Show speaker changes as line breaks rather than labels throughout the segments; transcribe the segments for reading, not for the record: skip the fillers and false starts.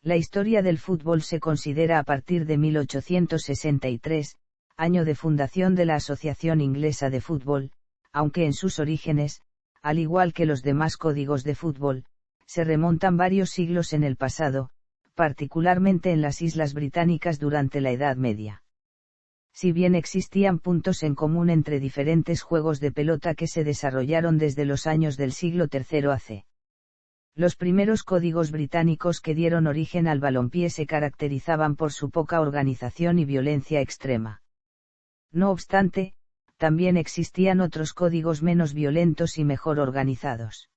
La historia del fútbol se considera a partir de 1863, año de fundación de la Asociación Inglesa de Fútbol, aunque en sus orígenes, al igual que los demás códigos de fútbol, se remontan varios siglos en el pasado, particularmente en las Islas Británicas durante la Edad Media. Si bien existían puntos en común entre diferentes juegos de pelota que se desarrollaron desde los años del siglo III AC. Los primeros códigos británicos que dieron origen al balompié se caracterizaban por su poca organización y violencia extrema. No obstante, también existían otros códigos menos violentos y mejor organizados.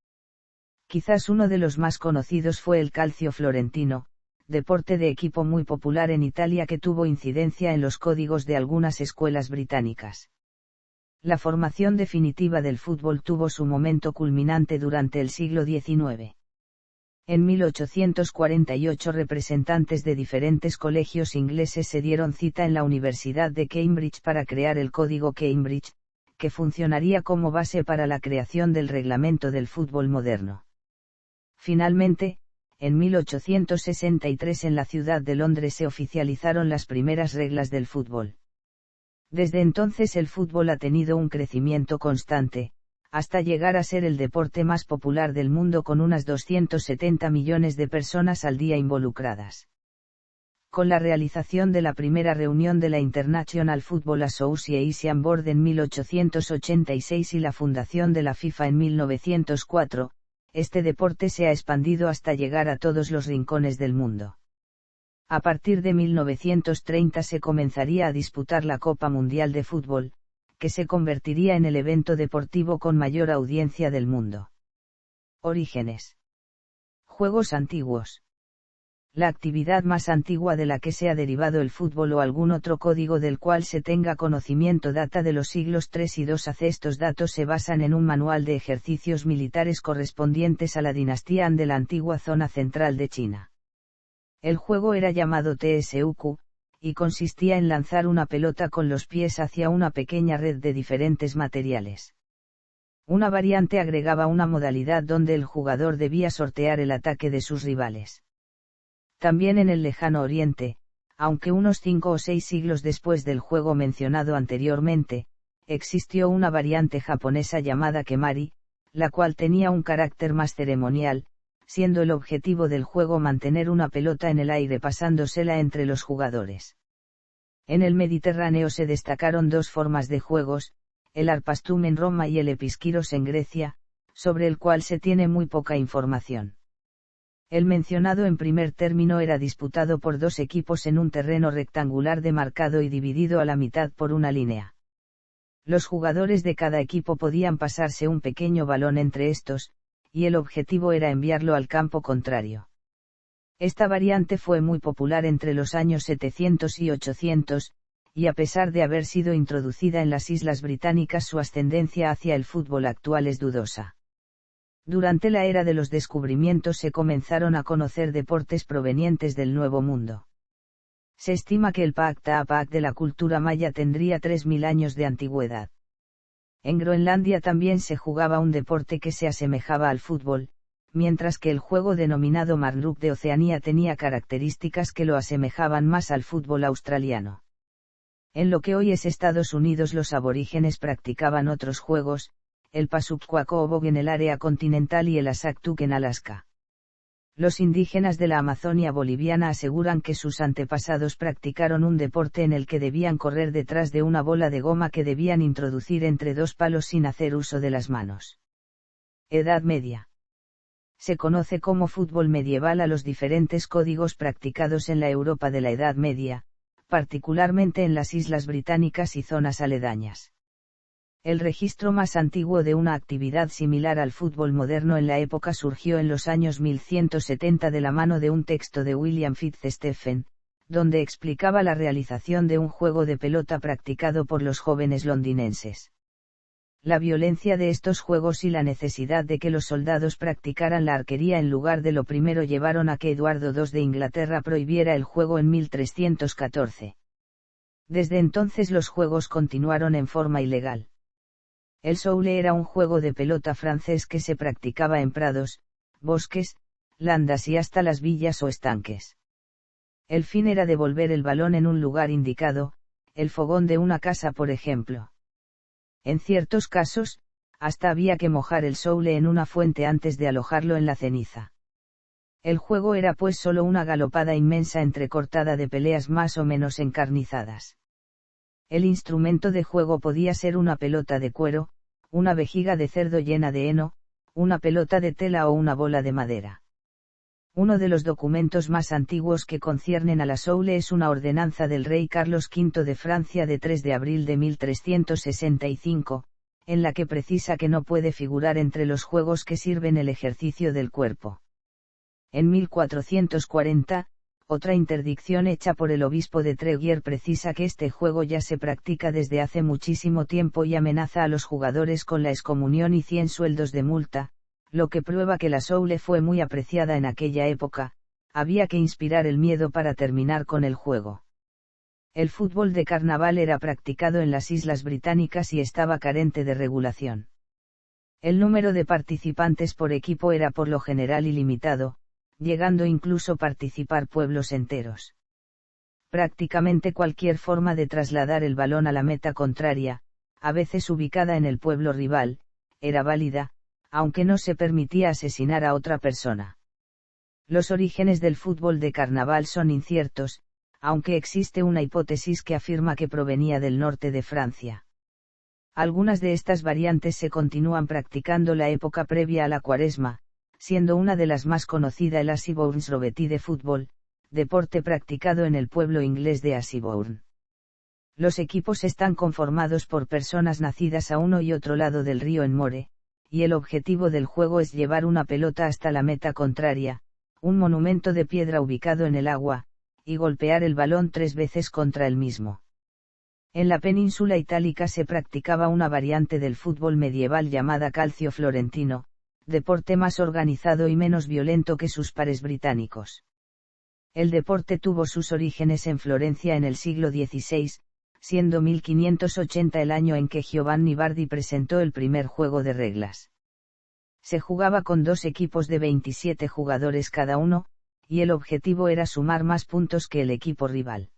Quizás uno de los más conocidos fue el calcio florentino, deporte de equipo muy popular en Italia que tuvo incidencia en los códigos de algunas escuelas británicas. La formación definitiva del fútbol tuvo su momento culminante durante el siglo XIX. En 1848 representantes de diferentes colegios ingleses se dieron cita en la Universidad de Cambridge para crear el Código Cambridge, que funcionaría como base para la creación del reglamento del fútbol moderno. Finalmente, en 1863 en la ciudad de Londres se oficializaron las primeras reglas del fútbol. Desde entonces el fútbol ha tenido un crecimiento constante, hasta llegar a ser el deporte más popular del mundo con unas 270 millones de personas al día involucradas. Con la realización de la primera reunión de la International Football Association Board en 1886 y la fundación de la FIFA en 1904, este deporte se ha expandido hasta llegar a todos los rincones del mundo. A partir de 1930 se comenzaría a disputar la Copa Mundial de Fútbol, que se convertiría en el evento deportivo con mayor audiencia del mundo. Orígenes. Juegos antiguos. La actividad más antigua de la que se ha derivado el fútbol o algún otro código del cual se tenga conocimiento data de los siglos III y II AC. Estos datos se basan en un manual de ejercicios militares correspondientes a la dinastía Han de la antigua zona central de China. El juego era llamado TSUQ, y consistía en lanzar una pelota con los pies hacia una pequeña red de diferentes materiales. Una variante agregaba una modalidad donde el jugador debía sortear el ataque de sus rivales. También en el lejano Oriente, aunque unos 5 o 6 siglos después del juego mencionado anteriormente, existió una variante japonesa llamada Kemari, la cual tenía un carácter más ceremonial, siendo el objetivo del juego mantener una pelota en el aire pasándosela entre los jugadores. En el Mediterráneo se destacaron dos formas de juegos, el arpastum en Roma y el episkiros en Grecia, sobre el cual se tiene muy poca información. El mencionado en primer término era disputado por dos equipos en un terreno rectangular demarcado y dividido a la mitad por una línea. Los jugadores de cada equipo podían pasarse un pequeño balón entre estos, y el objetivo era enviarlo al campo contrario. Esta variante fue muy popular entre los años 700 y 800, y a pesar de haber sido introducida en las Islas Británicas su ascendencia hacia el fútbol actual es dudosa. Durante la era de los descubrimientos se comenzaron a conocer deportes provenientes del Nuevo Mundo. Se estima que el Paak-Taapaak de la cultura maya tendría 3000 años de antigüedad. En Groenlandia también se jugaba un deporte que se asemejaba al fútbol, mientras que el juego denominado Marnruk de Oceanía tenía características que lo asemejaban más al fútbol australiano. En lo que hoy es Estados Unidos los aborígenes practicaban otros juegos, el Passukquaaqobog en el área continental y el Asaktuk en Alaska. Los indígenas de la Amazonia boliviana aseguran que sus antepasados practicaron un deporte en el que debían correr detrás de una bola de goma que debían introducir entre dos palos sin hacer uso de las manos. Edad Media. Se conoce como fútbol medieval a los diferentes códigos practicados en la Europa de la Edad Media, particularmente en las Islas Británicas y zonas aledañas. El registro más antiguo de una actividad similar al fútbol moderno en la época surgió en los años 1170 de la mano de un texto de William Fitzstephen, donde explicaba la realización de un juego de pelota practicado por los jóvenes londinenses. La violencia de estos juegos y la necesidad de que los soldados practicaran la arquería en lugar de lo primero llevaron a que Eduardo II de Inglaterra prohibiera el juego en 1314. Desde entonces los juegos continuaron en forma ilegal. El soule era un juego de pelota francés que se practicaba en prados, bosques, landas y hasta las villas o estanques. El fin era devolver el balón en un lugar indicado, el fogón de una casa por ejemplo. En ciertos casos, hasta había que mojar el soule en una fuente antes de alojarlo en la ceniza. El juego era pues solo una galopada inmensa entrecortada de peleas más o menos encarnizadas. El instrumento de juego podía ser una pelota de cuero, una vejiga de cerdo llena de heno, una pelota de tela o una bola de madera. Uno de los documentos más antiguos que conciernen a la soule es una ordenanza del rey Carlos V de Francia de 3 de abril de 1365, en la que precisa que no puede figurar entre los juegos que sirven el ejercicio del cuerpo. En 1440, otra interdicción hecha por el obispo de Treguier precisa que este juego ya se practica desde hace muchísimo tiempo y amenaza a los jugadores con la excomunión y 100 sueldos de multa, lo que prueba que la soule fue muy apreciada en aquella época. Había que inspirar el miedo para terminar con el juego. El fútbol de carnaval era practicado en las Islas Británicas y estaba carente de regulación. El número de participantes por equipo era por lo general ilimitado, llegando incluso a participar pueblos enteros. Prácticamente cualquier forma de trasladar el balón a la meta contraria, a veces ubicada en el pueblo rival, era válida, aunque no se permitía asesinar a otra persona. Los orígenes del fútbol de carnaval son inciertos, aunque existe una hipótesis que afirma que provenía del norte de Francia. Algunas de estas variantes se continúan practicando la época previa a la Cuaresma, siendo una de las más conocida el Ashbourne's Rovety de fútbol, deporte practicado en el pueblo inglés de Ashbourne. Los equipos están conformados por personas nacidas a uno y otro lado del río en More, y el objetivo del juego es llevar una pelota hasta la meta contraria, un monumento de piedra ubicado en el agua, y golpear el balón 3 veces contra el mismo. En la península itálica se practicaba una variante del fútbol medieval llamada calcio florentino, deporte más organizado y menos violento que sus pares británicos. El deporte tuvo sus orígenes en Florencia en el siglo XVI, siendo 1580 el año en que Giovanni Bardi presentó el primer juego de reglas. Se jugaba con 2 equipos de 27 jugadores cada uno, y el objetivo era sumar más puntos que el equipo rival.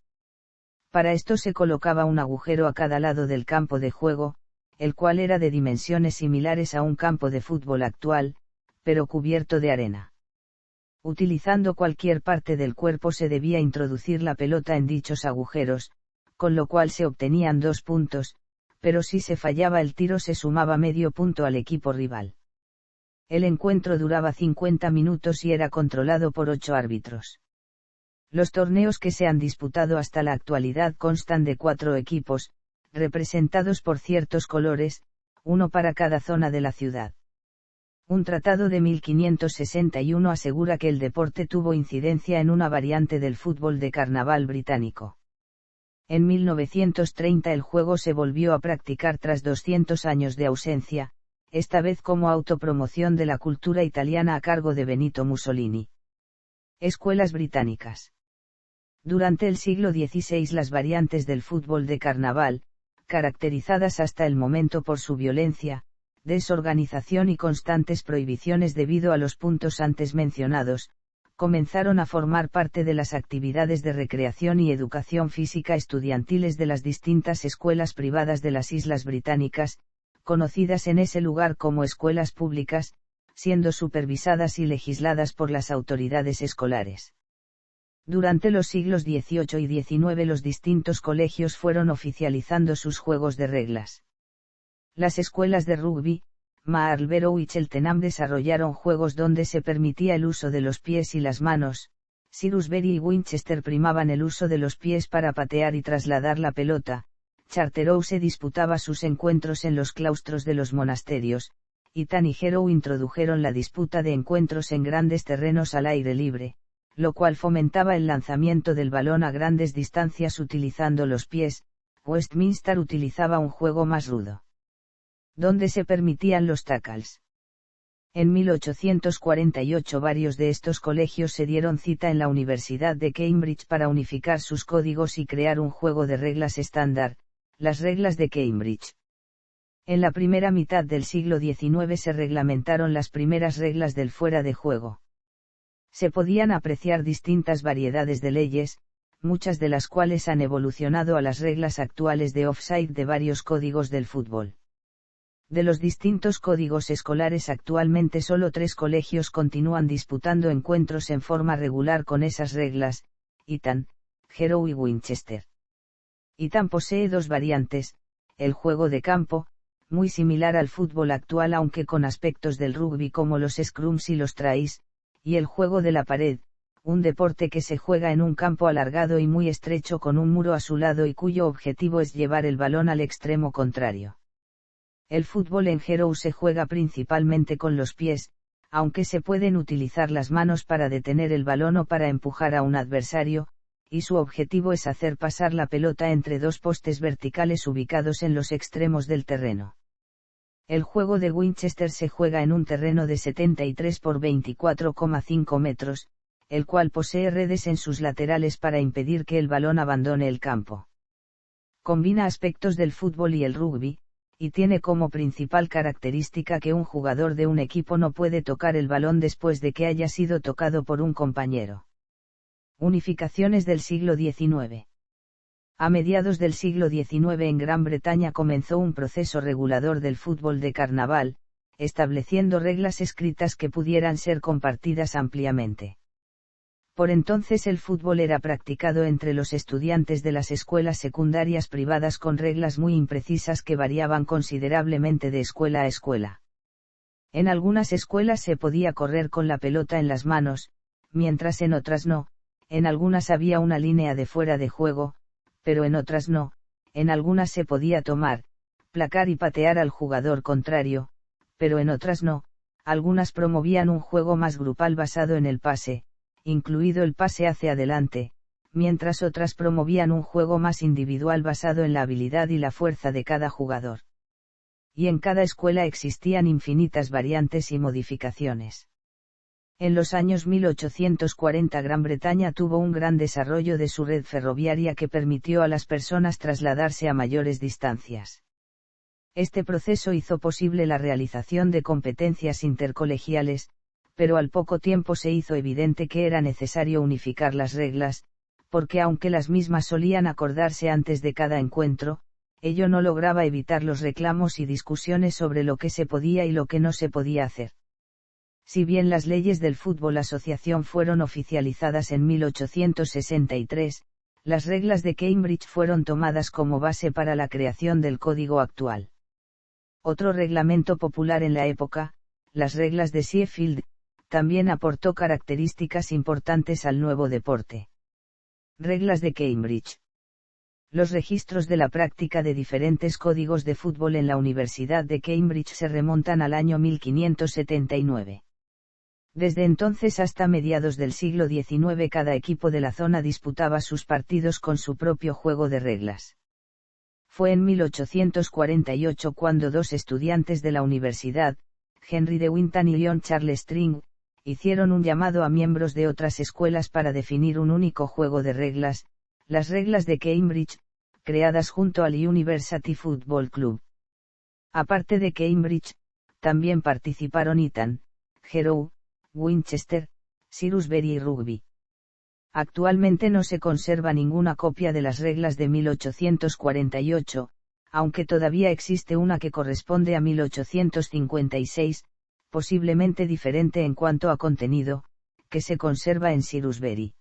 Para esto se colocaba un agujero a cada lado del campo de juego, el cual era de dimensiones similares a un campo de fútbol actual, pero cubierto de arena. Utilizando cualquier parte del cuerpo se debía introducir la pelota en dichos agujeros, con lo cual se obtenían 2 puntos, pero si se fallaba el tiro se sumaba medio punto al equipo rival. El encuentro duraba 50 minutos y era controlado por 8 árbitros. Los torneos que se han disputado hasta la actualidad constan de 4 equipos, representados por ciertos colores, uno para cada zona de la ciudad. Un tratado de 1561 asegura que el deporte tuvo incidencia en una variante del fútbol de carnaval británico. En 1930 el juego se volvió a practicar tras 200 años de ausencia, esta vez como autopromoción de la cultura italiana a cargo de Benito Mussolini. Escuelas británicas. Durante el siglo XVI las variantes del fútbol de carnaval, caracterizadas hasta el momento por su violencia, desorganización y constantes prohibiciones debido a los puntos antes mencionados, comenzaron a formar parte de las actividades de recreación y educación física estudiantiles de las distintas escuelas privadas de las Islas Británicas, conocidas en ese lugar como escuelas públicas, siendo supervisadas y legisladas por las autoridades escolares. Durante los siglos XVIII y XIX los distintos colegios fueron oficializando sus juegos de reglas. Las escuelas de rugby, Marlborough y Cheltenham desarrollaron juegos donde se permitía el uso de los pies y las manos. Shrewsbury y Winchester primaban el uso de los pies para patear y trasladar la pelota. Charterhouse disputaba sus encuentros en los claustros de los monasterios, y Tanigero introdujeron la disputa de encuentros en grandes terrenos al aire libre, lo cual fomentaba el lanzamiento del balón a grandes distancias utilizando los pies. Westminster utilizaba un juego más rudo, donde se permitían los tackles. En 1848 varios de estos colegios se dieron cita en la Universidad de Cambridge para unificar sus códigos y crear un juego de reglas estándar, las reglas de Cambridge. En la primera mitad del siglo XIX se reglamentaron las primeras reglas del fuera de juego. Se podían apreciar distintas variedades de leyes, muchas de las cuales han evolucionado a las reglas actuales de offside de varios códigos del fútbol. De los distintos códigos escolares actualmente solo 3 colegios continúan disputando encuentros en forma regular con esas reglas: Eton, Harrow y Winchester. Eton posee 2 variantes: el juego de campo, muy similar al fútbol actual aunque con aspectos del rugby como los scrums y los tries, y el juego de la pared, un deporte que se juega en un campo alargado y muy estrecho con un muro a su lado y cuyo objetivo es llevar el balón al extremo contrario. El fútbol en Harrow se juega principalmente con los pies, aunque se pueden utilizar las manos para detener el balón o para empujar a un adversario, y su objetivo es hacer pasar la pelota entre 2 postes verticales ubicados en los extremos del terreno. El juego de Winchester se juega en un terreno de 73 por 24,5 metros, el cual posee redes en sus laterales para impedir que el balón abandone el campo. Combina aspectos del fútbol y el rugby, y tiene como principal característica que un jugador de un equipo no puede tocar el balón después de que haya sido tocado por un compañero. Unificaciones del siglo XIX. A mediados del siglo XIX en Gran Bretaña comenzó un proceso regulador del fútbol de carnaval, estableciendo reglas escritas que pudieran ser compartidas ampliamente. Por entonces el fútbol era practicado entre los estudiantes de las escuelas secundarias privadas con reglas muy imprecisas que variaban considerablemente de escuela a escuela. En algunas escuelas se podía correr con la pelota en las manos, mientras en otras no, en algunas había una línea de fuera de juego, pero en otras no, en algunas se podía tomar, placar y patear al jugador contrario, pero en otras no, algunas promovían un juego más grupal basado en el pase, incluido el pase hacia adelante, mientras otras promovían un juego más individual basado en la habilidad y la fuerza de cada jugador. Y en cada escuela existían infinitas variantes y modificaciones. En los años 1840 Gran Bretaña tuvo un gran desarrollo de su red ferroviaria que permitió a las personas trasladarse a mayores distancias. Este proceso hizo posible la realización de competencias intercolegiales, pero al poco tiempo se hizo evidente que era necesario unificar las reglas, porque aunque las mismas solían acordarse antes de cada encuentro, ello no lograba evitar los reclamos y discusiones sobre lo que se podía y lo que no se podía hacer. Si bien las leyes del fútbol asociación fueron oficializadas en 1863, las reglas de Cambridge fueron tomadas como base para la creación del código actual. Otro reglamento popular en la época, las reglas de Sheffield, también aportó características importantes al nuevo deporte. Reglas de Cambridge. Los registros de la práctica de diferentes códigos de fútbol en la Universidad de Cambridge se remontan al año 1579. Desde entonces hasta mediados del siglo XIX cada equipo de la zona disputaba sus partidos con su propio juego de reglas. Fue en 1848 cuando 2 estudiantes de la universidad, Henry de Winton y John Charles String, hicieron un llamado a miembros de otras escuelas para definir un único juego de reglas, las reglas de Cambridge, creadas junto al University Football Club. Aparte de Cambridge, también participaron Eton, Harrow, Winchester, Shrewsbury y Rugby. Actualmente no se conserva ninguna copia de las reglas de 1848, aunque todavía existe una que corresponde a 1856, posiblemente diferente en cuanto a contenido, que se conserva en Shrewsbury.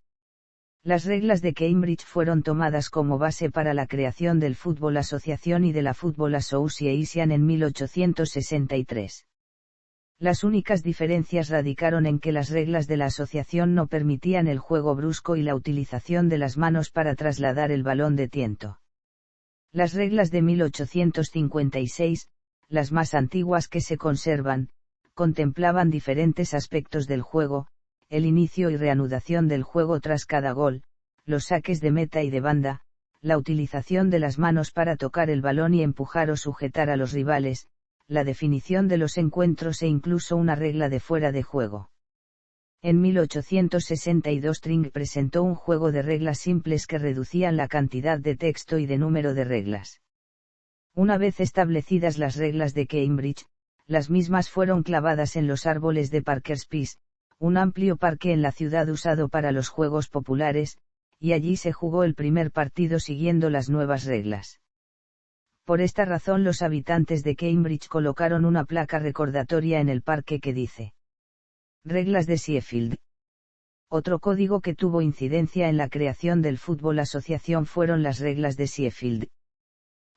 Las reglas de Cambridge fueron tomadas como base para la creación del Fútbol Asociación y de la Football Association en 1863. Las únicas diferencias radicaron en que las reglas de la asociación no permitían el juego brusco y la utilización de las manos para trasladar el balón de tiento. Las reglas de 1856, las más antiguas que se conservan, contemplaban diferentes aspectos del juego, el inicio y reanudación del juego tras cada gol, los saques de meta y de banda, la utilización de las manos para tocar el balón y empujar o sujetar a los rivales, la definición de los encuentros e incluso una regla de fuera de juego. En 1862 String presentó un juego de reglas simples que reducían la cantidad de texto y de número de reglas. Una vez establecidas las reglas de Cambridge, las mismas fueron clavadas en los árboles de Parker's Piece, un amplio parque en la ciudad usado para los juegos populares, y allí se jugó el primer partido siguiendo las nuevas reglas. Por esta razón los habitantes de Cambridge colocaron una placa recordatoria en el parque que dice: Reglas de Sheffield. Otro código que tuvo incidencia en la creación del fútbol asociación fueron las reglas de Sheffield.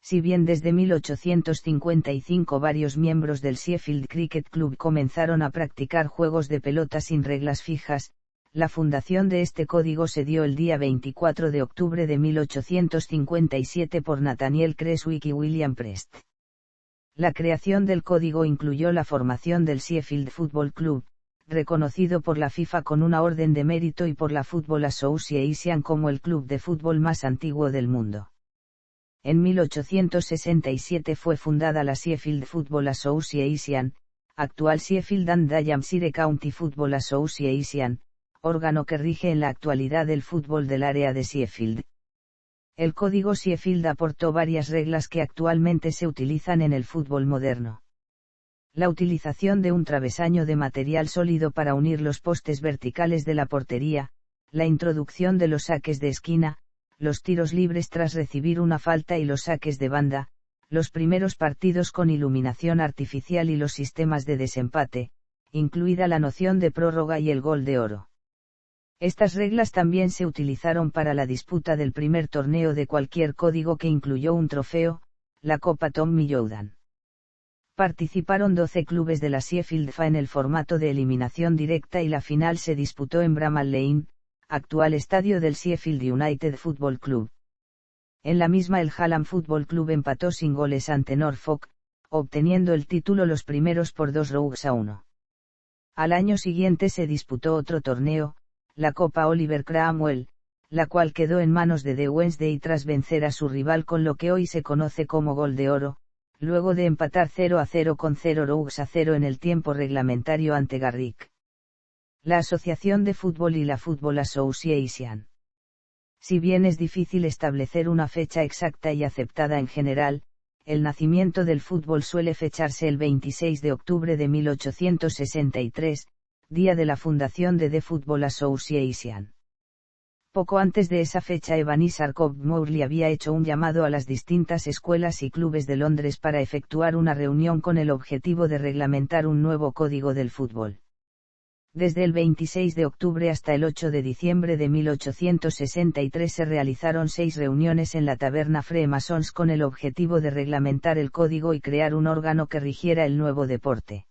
Si bien desde 1855 varios miembros del Sheffield Cricket Club comenzaron a practicar juegos de pelota sin reglas fijas, la fundación de este código se dio el día 24 de octubre de 1857 por Nathaniel Creswick y William Prest. La creación del código incluyó la formación del Sheffield Football Club, reconocido por la FIFA con una orden de mérito y por la Football Association como el club de fútbol más antiguo del mundo. En 1867 fue fundada la Sheffield Football Association, actual Sheffield and Dallamshire County Football Association, órgano que rige en la actualidad el fútbol del área de Sheffield. El código Sheffield aportó varias reglas que actualmente se utilizan en el fútbol moderno. La utilización de un travesaño de material sólido para unir los postes verticales de la portería, la introducción de los saques de esquina, los tiros libres tras recibir una falta y los saques de banda, los primeros partidos con iluminación artificial y los sistemas de desempate, incluida la noción de prórroga y el gol de oro. Estas reglas también se utilizaron para la disputa del primer torneo de cualquier código que incluyó un trofeo, la Copa Tommy Jordan. Participaron 12 clubes de la Sheffield FA en el formato de eliminación directa y la final se disputó en Bramall Lane, actual estadio del Sheffield United Football Club. En la misma el Hallam Football Club empató sin goles ante Norfolk, obteniendo el título los primeros por 2-1. Al año siguiente se disputó otro torneo, la Copa Oliver Cromwell, la cual quedó en manos de The Wednesday tras vencer a su rival con lo que hoy se conoce como gol de oro, luego de empatar 0-0 con 0-0 en el tiempo reglamentario ante Garrick. La Asociación de Fútbol y la Football Association. Si bien es difícil establecer una fecha exacta y aceptada en general, el nacimiento del fútbol suele fecharse el 26 de octubre de 1863, día de la fundación de The Football Association. Poco antes de esa fecha Ebenezer Cobb Morley había hecho un llamado a las distintas escuelas y clubes de Londres para efectuar una reunión con el objetivo de reglamentar un nuevo código del fútbol. Desde el 26 de octubre hasta el 8 de diciembre de 1863 se realizaron 6 reuniones en la taberna Freemasons con el objetivo de reglamentar el código y crear un órgano que rigiera el nuevo deporte.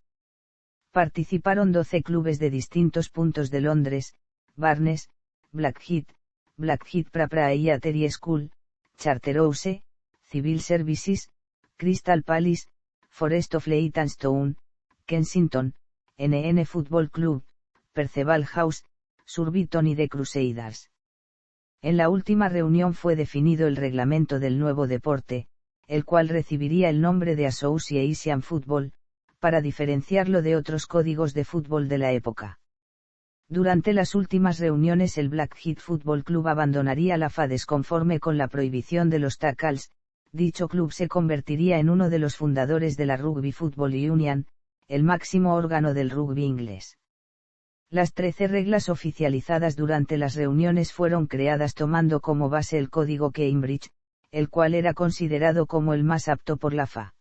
Participaron 12 clubes de distintos puntos de Londres: Barnes, Blackheath Preparatory School, Charterhouse, Civil Services, Crystal Palace, Forest of Leytonstone, Kensington, NN Football Club, Perceval House, Surbiton y The Crusaders. En la última reunión fue definido el reglamento del nuevo deporte, el cual recibiría el nombre de Association Football, para diferenciarlo de otros códigos de fútbol de la época. Durante las últimas reuniones el Blackheath Football Club abandonaría la FA desconforme con la prohibición de los tackles. Dicho club se convertiría en uno de los fundadores de la Rugby Football Union, el máximo órgano del rugby inglés. Las 13 reglas oficializadas durante las reuniones fueron creadas tomando como base el código Cambridge, el cual era considerado como el más apto por la FA.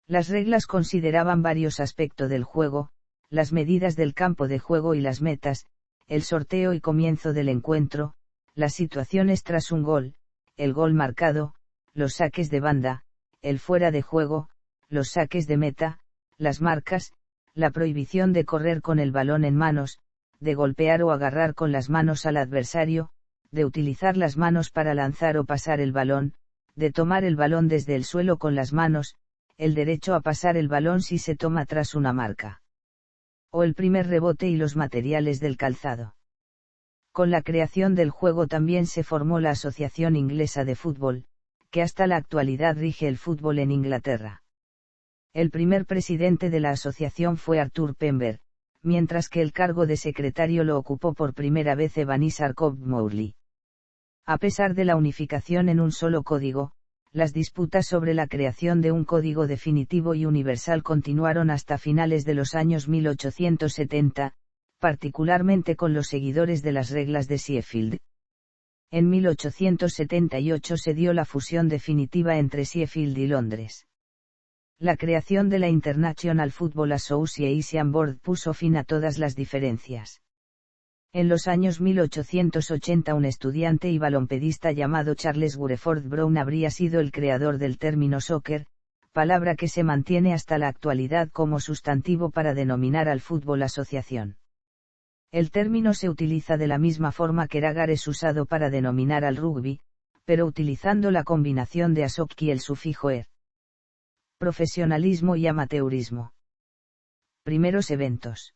Las reglas consideraban varios aspectos del juego: las medidas del campo de juego y las metas, el sorteo y comienzo del encuentro, las situaciones tras un gol, el gol marcado, los saques de banda, el fuera de juego, los saques de meta, las marcas, la prohibición de correr con el balón en manos, de golpear o agarrar con las manos al adversario, de utilizar las manos para lanzar o pasar el balón, de tomar el balón desde el suelo con las manos, el derecho a pasar el balón si se toma tras una marca, o el primer rebote y los materiales del calzado. Con la creación del juego también se formó la Asociación Inglesa de Fútbol, que hasta la actualidad rige el fútbol en Inglaterra. El primer presidente de la asociación fue Arthur Pember, mientras que el cargo de secretario lo ocupó por primera vez Ebenezer Cobb Morley. A pesar de la unificación en un solo código, las disputas sobre la creación de un código definitivo y universal continuaron hasta finales de los años 1870, particularmente con los seguidores de las reglas de Sheffield. En 1878 se dio la fusión definitiva entre Sheffield y Londres. La creación de la International Football Association Board puso fin a todas las diferencias. En los años 1880 un estudiante y balompedista llamado Charles Gureford Brown habría sido el creador del término soccer, palabra que se mantiene hasta la actualidad como sustantivo para denominar al fútbol asociación. El término se utiliza de la misma forma que Ragar es usado para denominar al rugby, pero utilizando la combinación de asoc y el sufijo er. Profesionalismo y amateurismo. Primeros eventos.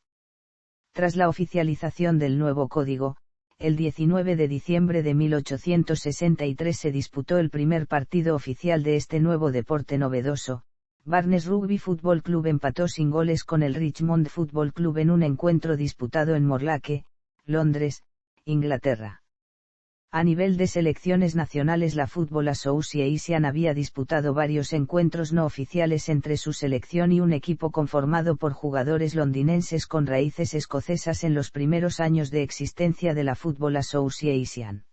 Tras la oficialización del nuevo código, el 19 de diciembre de 1863 se disputó el primer partido oficial de este nuevo deporte novedoso. Barnes Rugby Football Club empató sin goles con el Richmond Football Club en un encuentro disputado en Morlaque, Londres, Inglaterra. A nivel de selecciones nacionales, la Football Association había disputado varios encuentros no oficiales entre su selección y un equipo conformado por jugadores londinenses con raíces escocesas en los primeros años de existencia de la Football Association.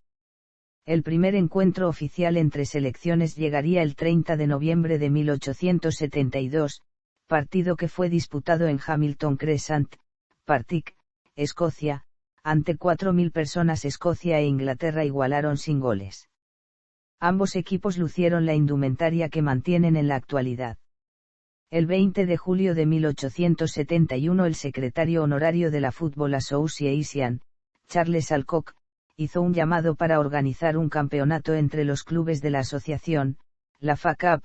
El primer encuentro oficial entre selecciones llegaría el 30 de noviembre de 1872, partido que fue disputado en Hamilton Crescent, Partick, Escocia. Ante 4.000 personas. Escocia e Inglaterra igualaron sin goles. Ambos equipos lucieron la indumentaria que mantienen en la actualidad. El 20 de julio de 1871 el secretario honorario de la Football Association, Charles Alcock, hizo un llamado para organizar un campeonato entre los clubes de la asociación, la FA Cup,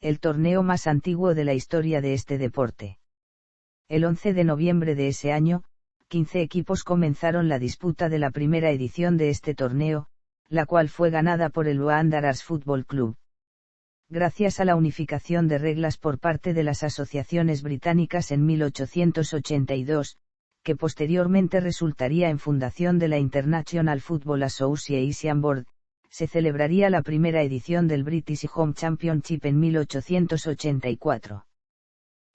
el torneo más antiguo de la historia de este deporte. El 11 de noviembre de ese año, 15 equipos comenzaron la disputa de la primera edición de este torneo, la cual fue ganada por el Wanderers Football Club. Gracias a la unificación de reglas por parte de las asociaciones británicas en 1882, que posteriormente resultaría en fundación de la International Football Association Board, se celebraría la primera edición del British Home Championship en 1884.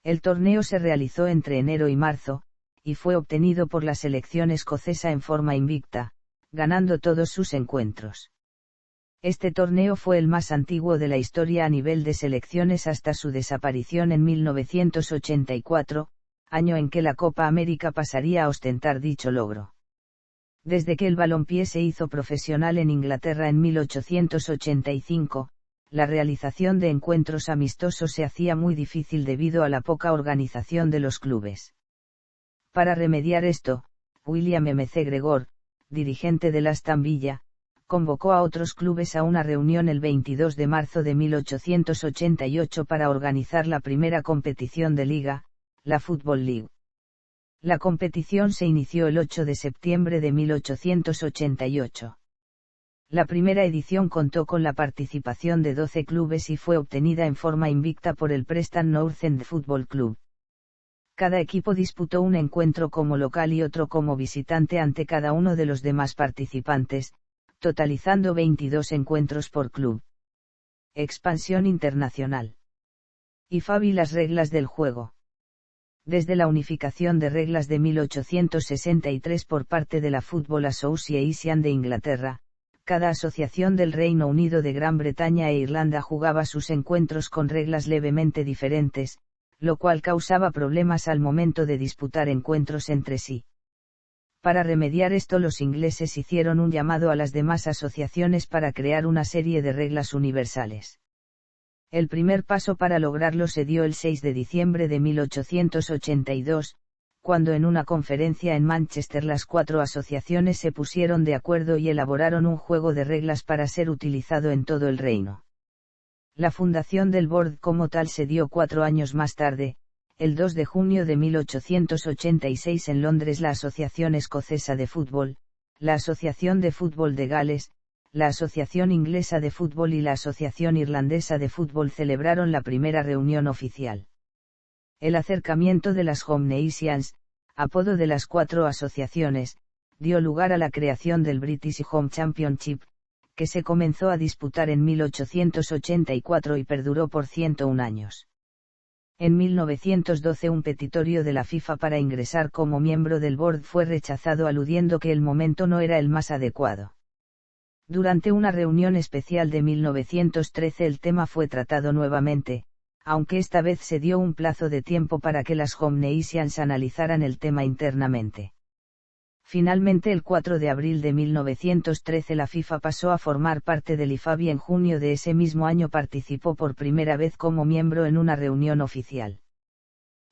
El torneo se realizó entre enero y marzo, y fue obtenido por la selección escocesa en forma invicta, ganando todos sus encuentros. Este torneo fue el más antiguo de la historia a nivel de selecciones hasta su desaparición en 1984, año en que la Copa América pasaría a ostentar dicho logro. Desde que el balompié se hizo profesional en Inglaterra en 1885, la realización de encuentros amistosos se hacía muy difícil debido a la poca organización de los clubes. Para remediar esto, William M. C. Gregor, dirigente del Aston Villa, convocó a otros clubes a una reunión el 22 de marzo de 1888 para organizar la primera competición de liga, la Football League. La competición se inició el 8 de septiembre de 1888. La primera edición contó con la participación de 12 clubes y fue obtenida en forma invicta por el Preston North End Football Club. Cada equipo disputó un encuentro como local y otro como visitante ante cada uno de los demás participantes, totalizando 22 encuentros por club. Expansión internacional. IFAB y las reglas del juego. Desde la unificación de reglas de 1863 por parte de la Football Association de Inglaterra, cada asociación del Reino Unido de Gran Bretaña e Irlanda jugaba sus encuentros con reglas levemente diferentes, lo cual causaba problemas al momento de disputar encuentros entre sí. Para remediar esto, los ingleses hicieron un llamado a las demás asociaciones para crear una serie de reglas universales. El primer paso para lograrlo se dio el 6 de diciembre de 1882, cuando en una conferencia en Manchester las 4 asociaciones se pusieron de acuerdo y elaboraron un juego de reglas para ser utilizado en todo el reino. La fundación del board como tal se dio 4 años más tarde, el 2 de junio de 1886 en Londres. La Asociación Escocesa de Fútbol, la Asociación de Fútbol de Gales, la Asociación Inglesa de Fútbol y la Asociación Irlandesa de Fútbol celebraron la primera reunión oficial. El acercamiento de las Home Nations, apodo de las 4 asociaciones, dio lugar a la creación del British Home Championship, que se comenzó a disputar en 1884 y perduró por 101 años. En 1912 un petitorio de la FIFA para ingresar como miembro del board fue rechazado aludiendo que el momento no era el más adecuado. Durante una reunión especial de 1913 el tema fue tratado nuevamente, aunque esta vez se dio un plazo de tiempo para que las Homenesians analizaran el tema internamente. Finalmente el 4 de abril de 1913 la FIFA pasó a formar parte del IFAB y en junio de ese mismo año participó por primera vez como miembro en una reunión oficial.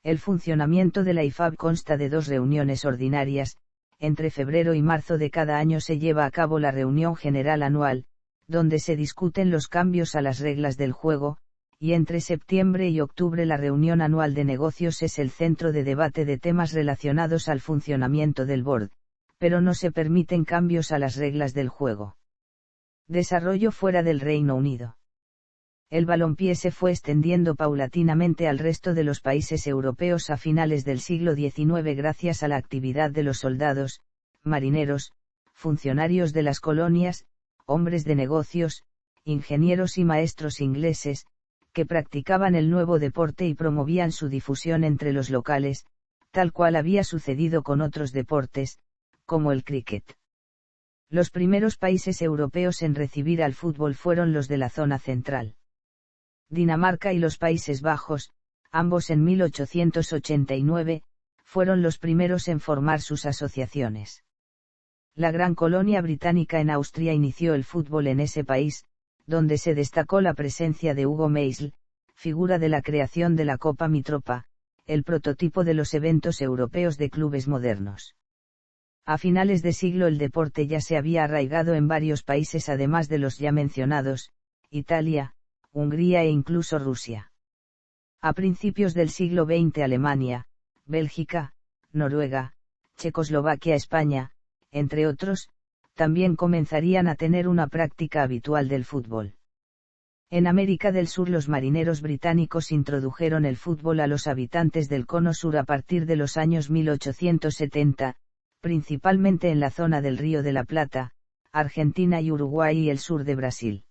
El funcionamiento de la IFAB consta de 2 reuniones ordinarias. Entre febrero y marzo de cada año se lleva a cabo la reunión general anual, donde se discuten los cambios a las reglas del juego, y entre septiembre y octubre la reunión anual de negocios es el centro de debate de temas relacionados al funcionamiento del board, pero no se permiten cambios a las reglas del juego. Desarrollo fuera del Reino Unido. El balompié se fue extendiendo paulatinamente al resto de los países europeos a finales del siglo XIX gracias a la actividad de los soldados, marineros, funcionarios de las colonias, hombres de negocios, ingenieros y maestros ingleses, que practicaban el nuevo deporte y promovían su difusión entre los locales, tal cual había sucedido con otros deportes, como el cricket. Los primeros países europeos en recibir al fútbol fueron los de la zona central. Dinamarca y los Países Bajos, ambos en 1889, fueron los primeros en formar sus asociaciones. La gran colonia británica en Austria inició el fútbol en ese país, donde se destacó la presencia de Hugo Meisl, figura de la creación de la Copa Mitropa, el prototipo de los eventos europeos de clubes modernos. A finales de siglo el deporte ya se había arraigado en varios países además de los ya mencionados, Italia, Hungría e incluso Rusia. A principios del siglo XX Alemania, Bélgica, Noruega, Checoslovaquia, España, entre otros, también comenzarían a tener una práctica habitual del fútbol. En América del Sur los marineros británicos introdujeron el fútbol a los habitantes del Cono Sur a partir de los años 1870, principalmente en la zona del Río de la Plata, Argentina y Uruguay y el sur de Brasil.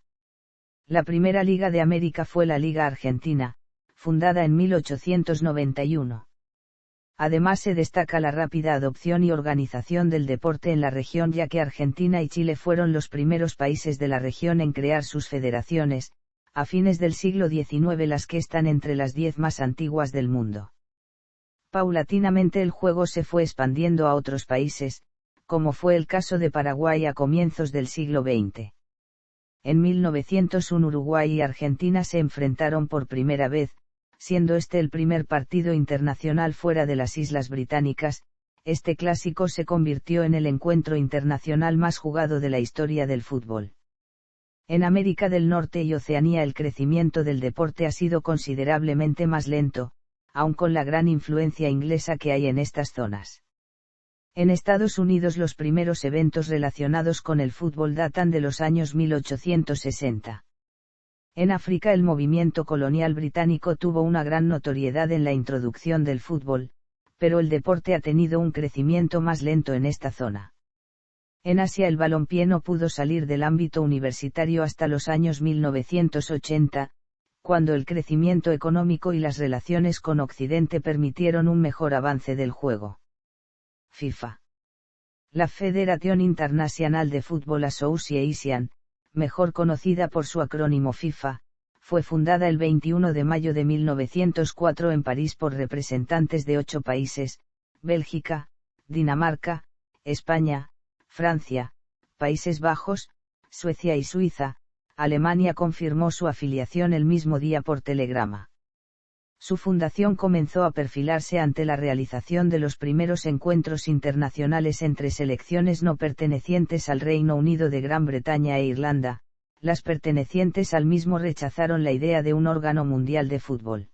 La primera liga de América fue la Liga Argentina, fundada en 1891. Además se destaca la rápida adopción y organización del deporte en la región ya que Argentina y Chile fueron los primeros países de la región en crear sus federaciones, a fines del siglo XIX las que están entre las 10 más antiguas del mundo. Paulatinamente el juego se fue expandiendo a otros países, como fue el caso de Paraguay a comienzos del siglo XX. En 1901 Uruguay y Argentina se enfrentaron por primera vez, siendo este el primer partido internacional fuera de las Islas Británicas. Este clásico se convirtió en el encuentro internacional más jugado de la historia del fútbol. En América del Norte y Oceanía el crecimiento del deporte ha sido considerablemente más lento, aun con la gran influencia inglesa que hay en estas zonas. En Estados Unidos los primeros eventos relacionados con el fútbol datan de los años 1860. En África el movimiento colonial británico tuvo una gran notoriedad en la introducción del fútbol, pero el deporte ha tenido un crecimiento más lento en esta zona. En Asia el balompié no pudo salir del ámbito universitario hasta los años 1980, cuando el crecimiento económico y las relaciones con Occidente permitieron un mejor avance del juego. FIFA. La Federación Internacional de Football Association, mejor conocida por su acrónimo FIFA, fue fundada el 21 de mayo de 1904 en París por representantes de 8 países, Bélgica, Dinamarca, España, Francia, Países Bajos, Suecia y Suiza. Alemania confirmó su afiliación el mismo día por telegrama. Su fundación comenzó a perfilarse ante la realización de los primeros encuentros internacionales entre selecciones no pertenecientes al Reino Unido de Gran Bretaña e Irlanda. Las pertenecientes al mismo rechazaron la idea de un órgano mundial de fútbol.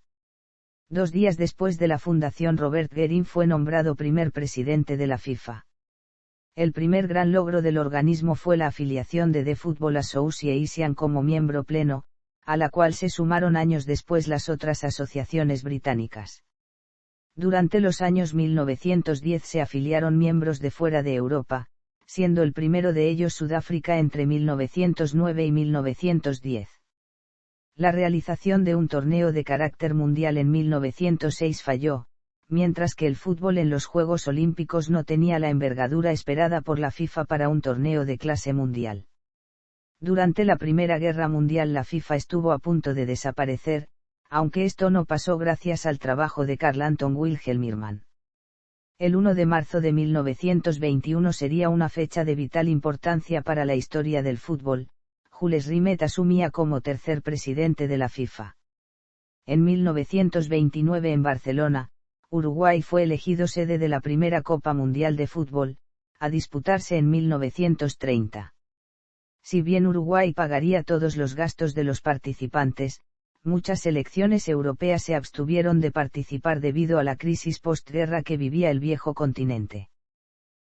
2 días después de la fundación Robert Guerin fue nombrado primer presidente de la FIFA. El primer gran logro del organismo fue la afiliación de The Football Association como miembro pleno, a la cual se sumaron años después las otras asociaciones británicas. Durante los años 1910 se afiliaron miembros de fuera de Europa, siendo el primero de ellos Sudáfrica entre 1909 y 1910. La realización de un torneo de carácter mundial en 1906 falló, mientras que el fútbol en los Juegos Olímpicos no tenía la envergadura esperada por la FIFA para un torneo de clase mundial. Durante la Primera Guerra Mundial la FIFA estuvo a punto de desaparecer, aunque esto no pasó gracias al trabajo de Carl Anton Wilhelmiermann. El 1 de marzo de 1921 sería una fecha de vital importancia para la historia del fútbol. Jules Rimet asumía como tercer presidente de la FIFA. En 1929 en Barcelona, Uruguay fue elegido sede de la primera Copa Mundial de Fútbol, a disputarse en 1930. Si bien Uruguay pagaría todos los gastos de los participantes, muchas selecciones europeas se abstuvieron de participar debido a la crisis postguerra que vivía el viejo continente.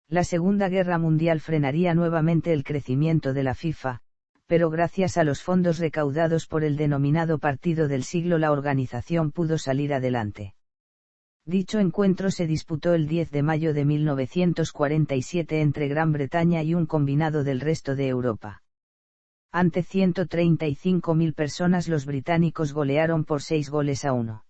La Segunda Guerra Mundial frenaría nuevamente el crecimiento de la FIFA, pero gracias a los fondos recaudados por el denominado Partido del Siglo la organización pudo salir adelante. Dicho encuentro se disputó el 10 de mayo de 1947 entre Gran Bretaña y un combinado del resto de Europa. Ante 135.000 personas los británicos golearon por 6-1.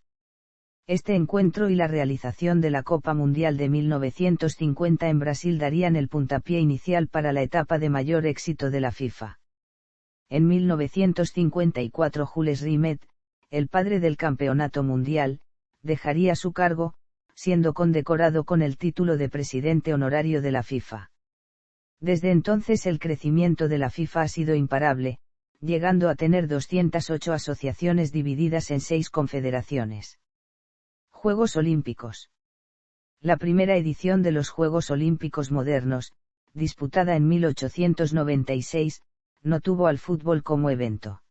Este encuentro y la realización de la Copa Mundial de 1950 en Brasil darían el puntapié inicial para la etapa de mayor éxito de la FIFA. En 1954 Jules Rimet, el padre del campeonato mundial, dejaría su cargo, siendo condecorado con el título de presidente honorario de la FIFA. Desde entonces el crecimiento de la FIFA ha sido imparable, llegando a tener 208 asociaciones divididas en 6 confederaciones. Juegos Olímpicos. La primera edición de los Juegos Olímpicos modernos, disputada en 1896, no tuvo al fútbol como evento.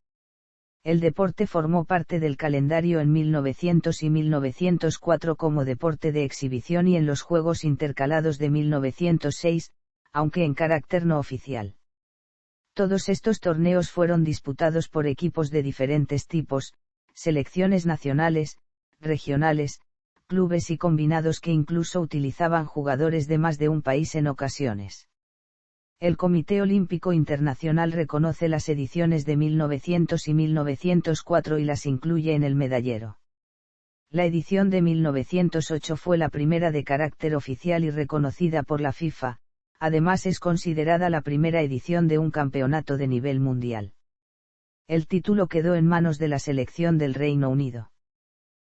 El deporte formó parte del calendario en 1900 y 1904 como deporte de exhibición y en los Juegos Intercalados de 1906, aunque en carácter no oficial. Todos estos torneos fueron disputados por equipos de diferentes tipos, selecciones nacionales, regionales, clubes y combinados que incluso utilizaban jugadores de más de un país en ocasiones. El Comité Olímpico Internacional reconoce las ediciones de 1900 y 1904 y las incluye en el medallero. La edición de 1908 fue la primera de carácter oficial y reconocida por la FIFA, además es considerada la primera edición de un campeonato de nivel mundial. El título quedó en manos de la selección del Reino Unido.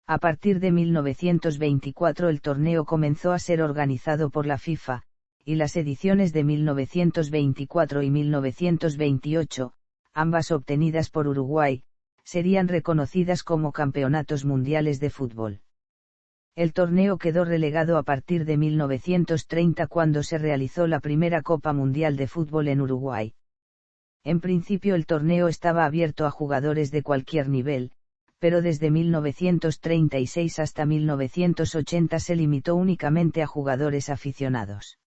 A partir de 1924 el torneo comenzó a ser organizado por la FIFA, y las ediciones de 1924 y 1928, ambas obtenidas por Uruguay, serían reconocidas como campeonatos mundiales de fútbol. El torneo quedó relegado a partir de 1930 cuando se realizó la primera Copa Mundial de Fútbol en Uruguay. En principio el torneo estaba abierto a jugadores de cualquier nivel, pero desde 1936 hasta 1980 se limitó únicamente a jugadores aficionados.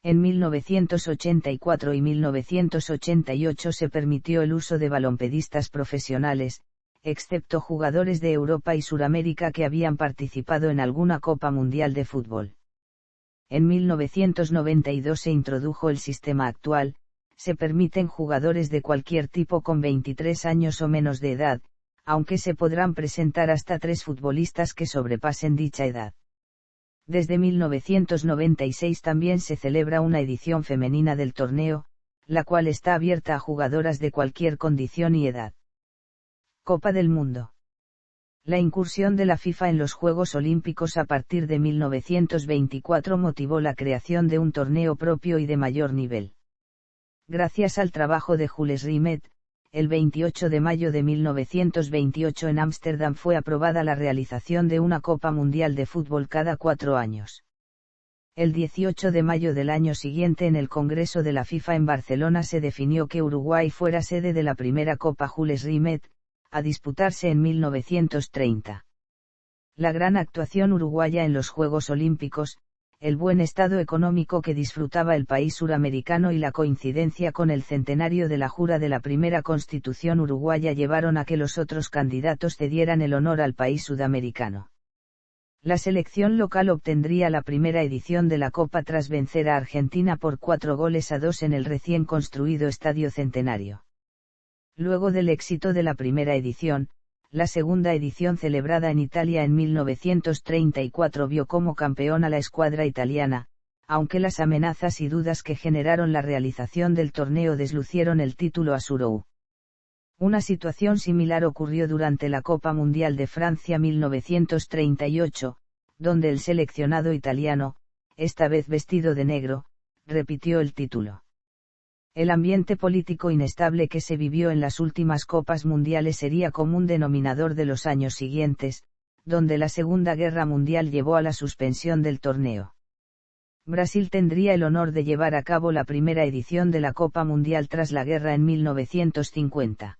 En 1984 y 1988 se permitió el uso de balompedistas profesionales, excepto jugadores de Europa y Suramérica que habían participado en alguna Copa Mundial de Fútbol. En 1992 se introdujo el sistema actual, se permiten jugadores de cualquier tipo con 23 años o menos de edad, aunque se podrán presentar hasta 3 futbolistas que sobrepasen dicha edad. Desde 1996 también se celebra una edición femenina del torneo, la cual está abierta a jugadoras de cualquier condición y edad. Copa del Mundo. La incursión de la FIFA en los Juegos Olímpicos a partir de 1924 motivó la creación de un torneo propio y de mayor nivel. Gracias al trabajo de Jules Rimet, el 28 de mayo de 1928 en Ámsterdam fue aprobada la realización de una Copa Mundial de Fútbol cada 4 años. El 18 de mayo del año siguiente en el Congreso de la FIFA en Barcelona se definió que Uruguay fuera sede de la primera Copa Jules Rimet, a disputarse en 1930. La gran actuación uruguaya en los Juegos Olímpicos, el buen estado económico que disfrutaba el país suramericano y la coincidencia con el centenario de la jura de la primera Constitución uruguaya llevaron a que los otros candidatos cedieran el honor al país sudamericano. La selección local obtendría la primera edición de la Copa tras vencer a Argentina por 4-2 en el recién construido Estadio Centenario. Luego del éxito de la primera edición, la segunda edición celebrada en Italia en 1934 vio como campeón a la escuadra italiana, aunque las amenazas y dudas que generaron la realización del torneo deslucieron el título a Sourou. Una situación similar ocurrió durante la Copa Mundial de Francia 1938, donde el seleccionado italiano, esta vez vestido de negro, repitió el título. El ambiente político inestable que se vivió en las últimas Copas Mundiales sería común denominador de los años siguientes, donde la Segunda Guerra Mundial llevó a la suspensión del torneo. Brasil tendría el honor de llevar a cabo la primera edición de la Copa Mundial tras la guerra en 1950.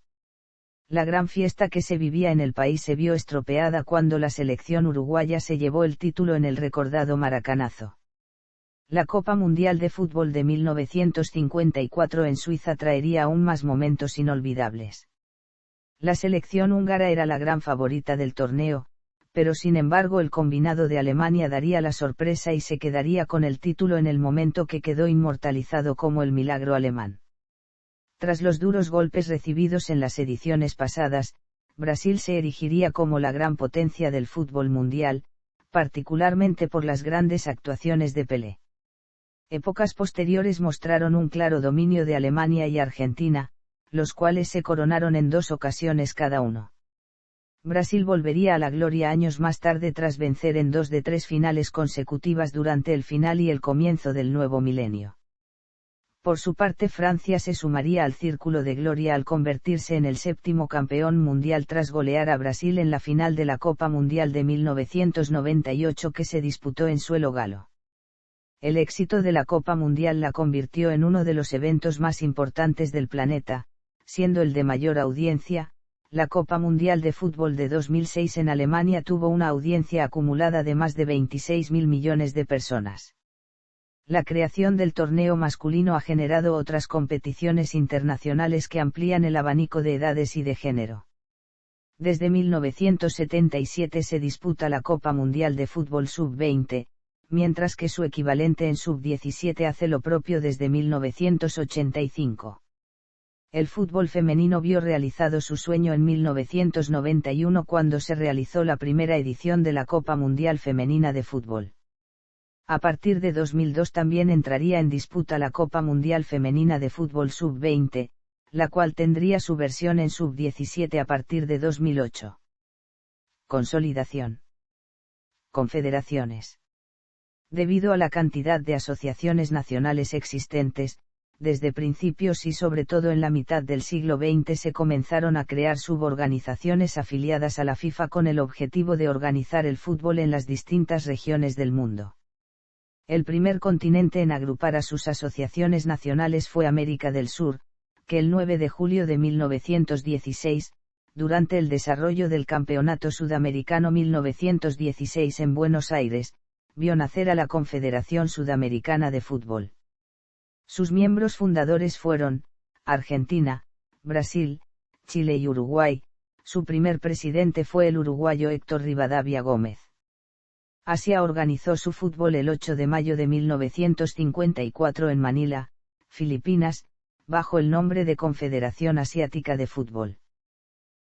La gran fiesta que se vivía en el país se vio estropeada cuando la selección uruguaya se llevó el título en el recordado Maracanazo. La Copa Mundial de Fútbol de 1954 en Suiza traería aún más momentos inolvidables. La selección húngara era la gran favorita del torneo, pero sin embargo el combinado de Alemania daría la sorpresa y se quedaría con el título en el momento que quedó inmortalizado como el milagro alemán. Tras los duros golpes recibidos en las ediciones pasadas, Brasil se erigiría como la gran potencia del fútbol mundial, particularmente por las grandes actuaciones de Pelé. Épocas posteriores mostraron un claro dominio de Alemania y Argentina, los cuales se coronaron en 2 ocasiones cada uno. Brasil volvería a la gloria años más tarde tras vencer en 2 de 3 finales consecutivas durante el final y el comienzo del nuevo milenio. Por su parte, Francia se sumaría al círculo de gloria al convertirse en el 7º campeón mundial tras golear a Brasil en la final de la Copa Mundial de 1998 que se disputó en suelo galo. El éxito de la Copa Mundial la convirtió en uno de los eventos más importantes del planeta, siendo el de mayor audiencia. La Copa Mundial de Fútbol de 2006 en Alemania tuvo una audiencia acumulada de más de 26.000 millones de personas. La creación del torneo masculino ha generado otras competiciones internacionales que amplían el abanico de edades y de género. Desde 1977 se disputa la Copa Mundial de Fútbol Sub-20, mientras que su equivalente en Sub-17 hace lo propio desde 1985. El fútbol femenino vio realizado su sueño en 1991 cuando se realizó la primera edición de la Copa Mundial Femenina de Fútbol. A partir de 2002 también entraría en disputa la Copa Mundial Femenina de Fútbol Sub-20, la cual tendría su versión en Sub-17 a partir de 2008. Consolidación. Confederaciones. Debido a la cantidad de asociaciones nacionales existentes, desde principios y sobre todo en la mitad del siglo XX se comenzaron a crear suborganizaciones afiliadas a la FIFA con el objetivo de organizar el fútbol en las distintas regiones del mundo. El primer continente en agrupar a sus asociaciones nacionales fue América del Sur, que el 9 de julio de 1916, durante el desarrollo del Campeonato Sudamericano 1916 en Buenos Aires, vio nacer a la Confederación Sudamericana de Fútbol. Sus miembros fundadores fueron, Argentina, Brasil, Chile y Uruguay. Su primer presidente fue el uruguayo Héctor Rivadavia Gómez. Asia organizó su fútbol el 8 de mayo de 1954 en Manila, Filipinas, bajo el nombre de Confederación Asiática de Fútbol.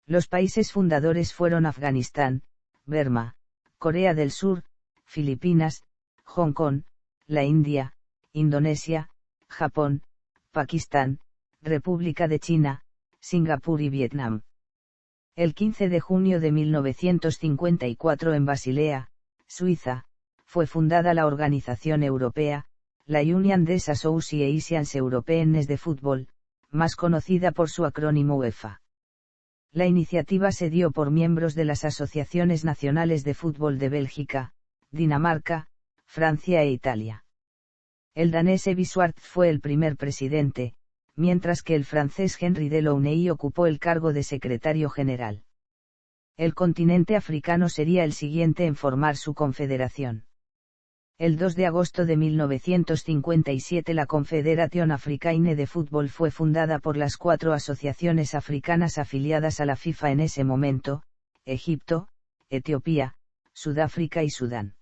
Los países fundadores fueron Afganistán, Burma, Corea del Sur, Filipinas, Hong Kong, la India, Indonesia, Japón, Pakistán, República de China, Singapur y Vietnam. El 15 de junio de 1954 en Basilea, Suiza, fue fundada la Organización Europea, la Union des Associations Européennes de Fútbol, más conocida por su acrónimo UEFA. La iniciativa se dio por miembros de las asociaciones nacionales de fútbol de Bélgica, Dinamarca, Francia e Italia. El danés Evi Schwartz fue el primer presidente, mientras que el francés Henri Delaunay ocupó el cargo de secretario general. El continente africano sería el siguiente en formar su confederación. El 2 de agosto de 1957 la Confederación Africaine de Fútbol fue fundada por las 4 asociaciones africanas afiliadas a la FIFA en ese momento, Egipto, Etiopía, Sudáfrica y Sudán.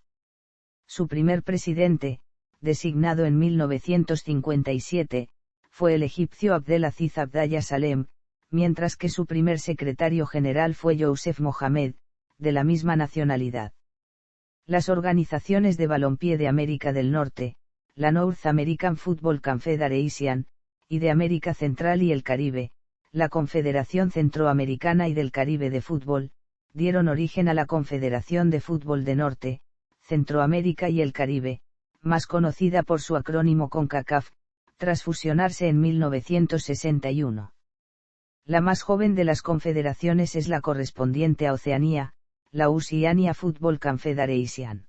Su primer presidente, designado en 1957, fue el egipcio Abdelaziz Abdallah Salem, mientras que su primer secretario general fue Youssef Mohamed, de la misma nacionalidad. Las organizaciones de balompié de América del Norte, la North American Football Confederation, y de América Central y el Caribe, la Confederación Centroamericana y del Caribe de Fútbol, dieron origen a la Confederación de Fútbol de Norte, Centroamérica y el Caribe, más conocida por su acrónimo CONCACAF, tras fusionarse en 1961. La más joven de las confederaciones es la correspondiente a Oceanía, la Oceania Football Confederation.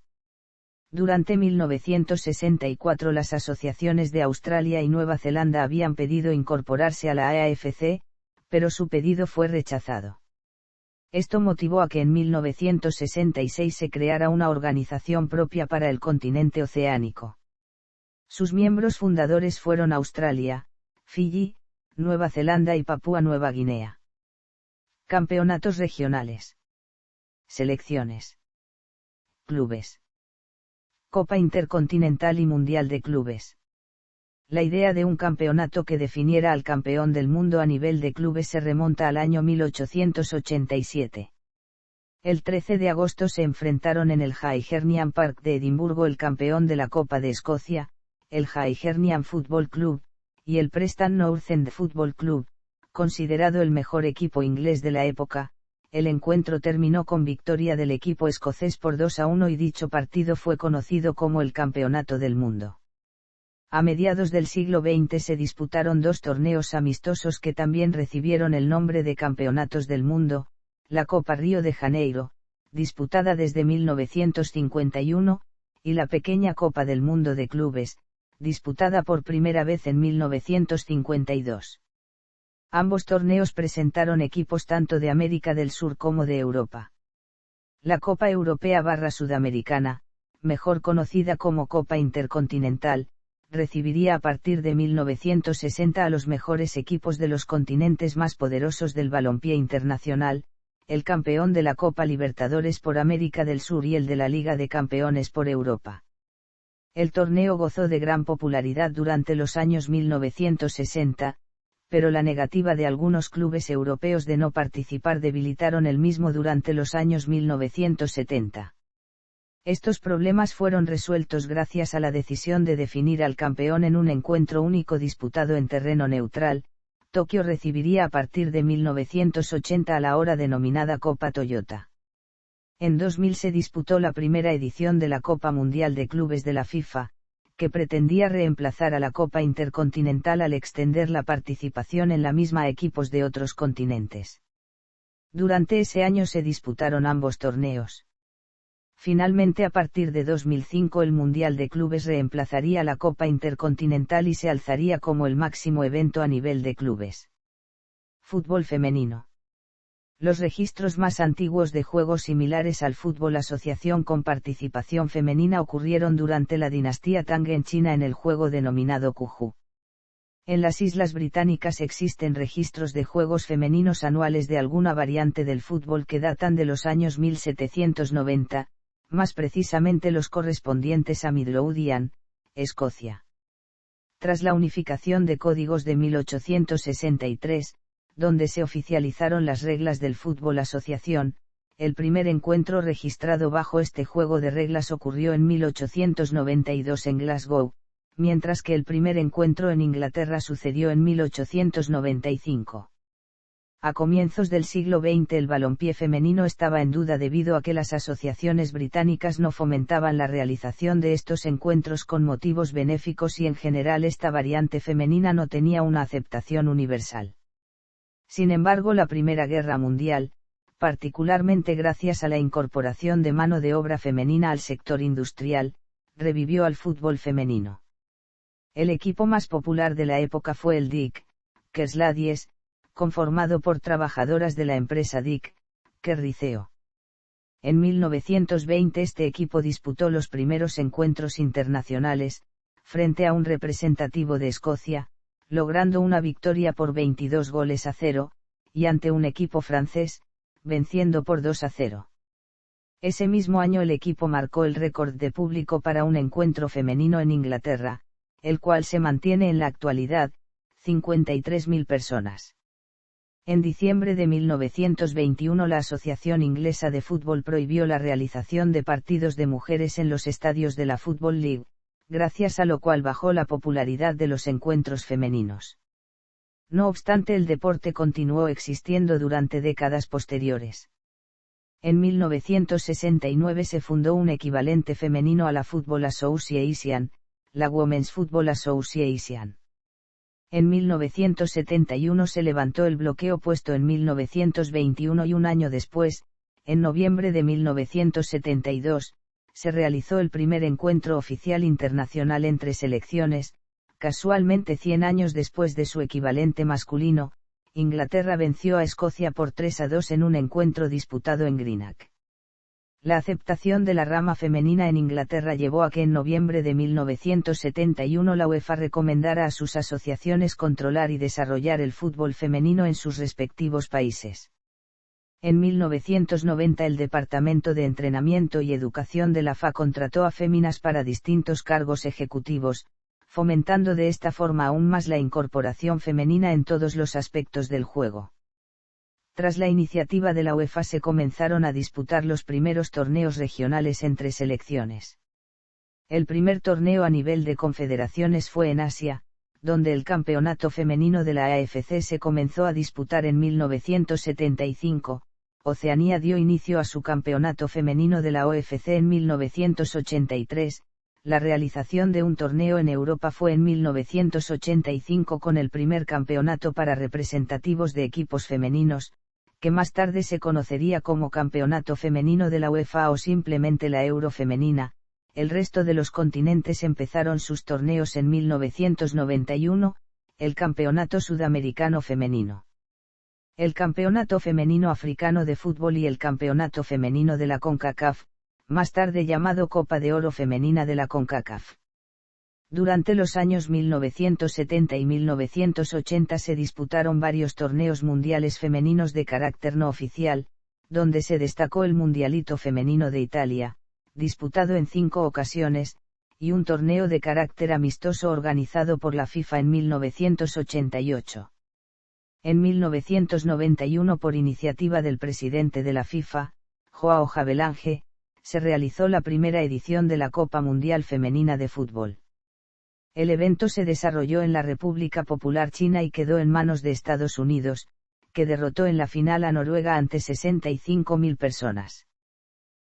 Durante 1964 las asociaciones de Australia y Nueva Zelanda habían pedido incorporarse a la AFC, pero su pedido fue rechazado. Esto motivó a que en 1966 se creara una organización propia para el continente oceánico. Sus miembros fundadores fueron Australia, Fiyi, Nueva Zelanda y Papúa Nueva Guinea. Campeonatos regionales. Selecciones. Clubes. Copa Intercontinental y Mundial de Clubes. La idea de un campeonato que definiera al campeón del mundo a nivel de clubes se remonta al año 1887. El 13 de agosto se enfrentaron en el Hibernian Park de Edimburgo el campeón de la Copa de Escocia, el Hibernian Football Club, y el Preston North End Football Club, considerado el mejor equipo inglés de la época. El encuentro terminó con victoria del equipo escocés por 2-1 y dicho partido fue conocido como el Campeonato del Mundo. A mediados del siglo XX se disputaron dos torneos amistosos que también recibieron el nombre de Campeonatos del Mundo, la Copa Río de Janeiro, disputada desde 1951, y la pequeña Copa del Mundo de Clubes, disputada por primera vez en 1952. Ambos torneos presentaron equipos tanto de América del Sur como de Europa. La Copa Europea Sudamericana, mejor conocida como Copa Intercontinental, recibiría a partir de 1960 a los mejores equipos de los continentes más poderosos del balompié internacional, el campeón de la Copa Libertadores por América del Sur y el de la Liga de Campeones por Europa. El torneo gozó de gran popularidad durante los años 1960, pero la negativa de algunos clubes europeos de no participar debilitaron el mismo durante los años 1970. Estos problemas fueron resueltos gracias a la decisión de definir al campeón en un encuentro único disputado en terreno neutral. Tokio recibiría a partir de 1980 a la hora denominada Copa Toyota. En 2000 se disputó la primera edición de la Copa Mundial de Clubes de la FIFA, que pretendía reemplazar a la Copa Intercontinental al extender la participación en la misma a equipos de otros continentes. Durante ese año se disputaron ambos torneos. Finalmente a partir de 2005 el Mundial de Clubes reemplazaría la Copa Intercontinental y se alzaría como el máximo evento a nivel de clubes. Fútbol femenino. Los registros más antiguos de juegos similares al fútbol asociación con participación femenina ocurrieron durante la dinastía Tang en China en el juego denominado Cuju. En las Islas Británicas existen registros de juegos femeninos anuales de alguna variante del fútbol que datan de los años 1790, más precisamente los correspondientes a Midlothian, Escocia. Tras la unificación de códigos de 1863, donde se oficializaron las reglas del fútbol asociación, el primer encuentro registrado bajo este juego de reglas ocurrió en 1892 en Glasgow, mientras que el primer encuentro en Inglaterra sucedió en 1895. A comienzos del siglo XX el balompié femenino estaba en duda debido a que las asociaciones británicas no fomentaban la realización de estos encuentros con motivos benéficos y en general esta variante femenina no tenía una aceptación universal. Sin embargo, la Primera Guerra Mundial, particularmente gracias a la incorporación de mano de obra femenina al sector industrial, revivió al fútbol femenino. El equipo más popular de la época fue el Dick Ladies, conformado por trabajadoras de la empresa Dick Liceo. En 1920 este equipo disputó los primeros encuentros internacionales, frente a un representativo de Escocia, logrando una victoria por 22-0, y ante un equipo francés, venciendo por 2-0. Ese mismo año el equipo marcó el récord de público para un encuentro femenino en Inglaterra, el cual se mantiene en la actualidad, 53.000 personas. En diciembre de 1921 la Asociación Inglesa de Fútbol prohibió la realización de partidos de mujeres en los estadios de la Football League, gracias a lo cual bajó la popularidad de los encuentros femeninos. No obstante, el deporte continuó existiendo durante décadas posteriores. En 1969 se fundó un equivalente femenino a la Football Association, la Women's Football Association. En 1971 se levantó el bloqueo puesto en 1921 y un año después, en noviembre de 1972, se realizó el primer encuentro oficial internacional entre selecciones. Casualmente 100 años después de su equivalente masculino, Inglaterra venció a Escocia por 3-2 en un encuentro disputado en Greenock. La aceptación de la rama femenina en Inglaterra llevó a que en noviembre de 1971 la UEFA recomendara a sus asociaciones controlar y desarrollar el fútbol femenino en sus respectivos países. En 1990 el Departamento de Entrenamiento y Educación de la FA contrató a féminas para distintos cargos ejecutivos, fomentando de esta forma aún más la incorporación femenina en todos los aspectos del juego. Tras la iniciativa de la UEFA se comenzaron a disputar los primeros torneos regionales entre selecciones. El primer torneo a nivel de confederaciones fue en Asia, donde el campeonato femenino de la AFC se comenzó a disputar en 1975, Oceanía dio inicio a su campeonato femenino de la OFC en 1983, la realización de un torneo en Europa fue en 1985 con el primer campeonato para representativos de equipos femeninos, que más tarde se conocería como Campeonato Femenino de la UEFA o simplemente la Euro Femenina. El resto de los continentes empezaron sus torneos en 1991, el Campeonato Sudamericano Femenino, el Campeonato Femenino Africano de Fútbol y el Campeonato Femenino de la CONCACAF, más tarde llamado Copa de Oro Femenina de la CONCACAF. Durante los años 1970 y 1980 se disputaron varios torneos mundiales femeninos de carácter no oficial, donde se destacó el Mundialito Femenino de Italia, disputado en 5 ocasiones, y un torneo de carácter amistoso organizado por la FIFA en 1988. En 1991 por iniciativa del presidente de la FIFA, João Havelange, se realizó la primera edición de la Copa Mundial Femenina de Fútbol. El evento se desarrolló en la República Popular China y quedó en manos de Estados Unidos, que derrotó en la final a Noruega ante 65.000 personas.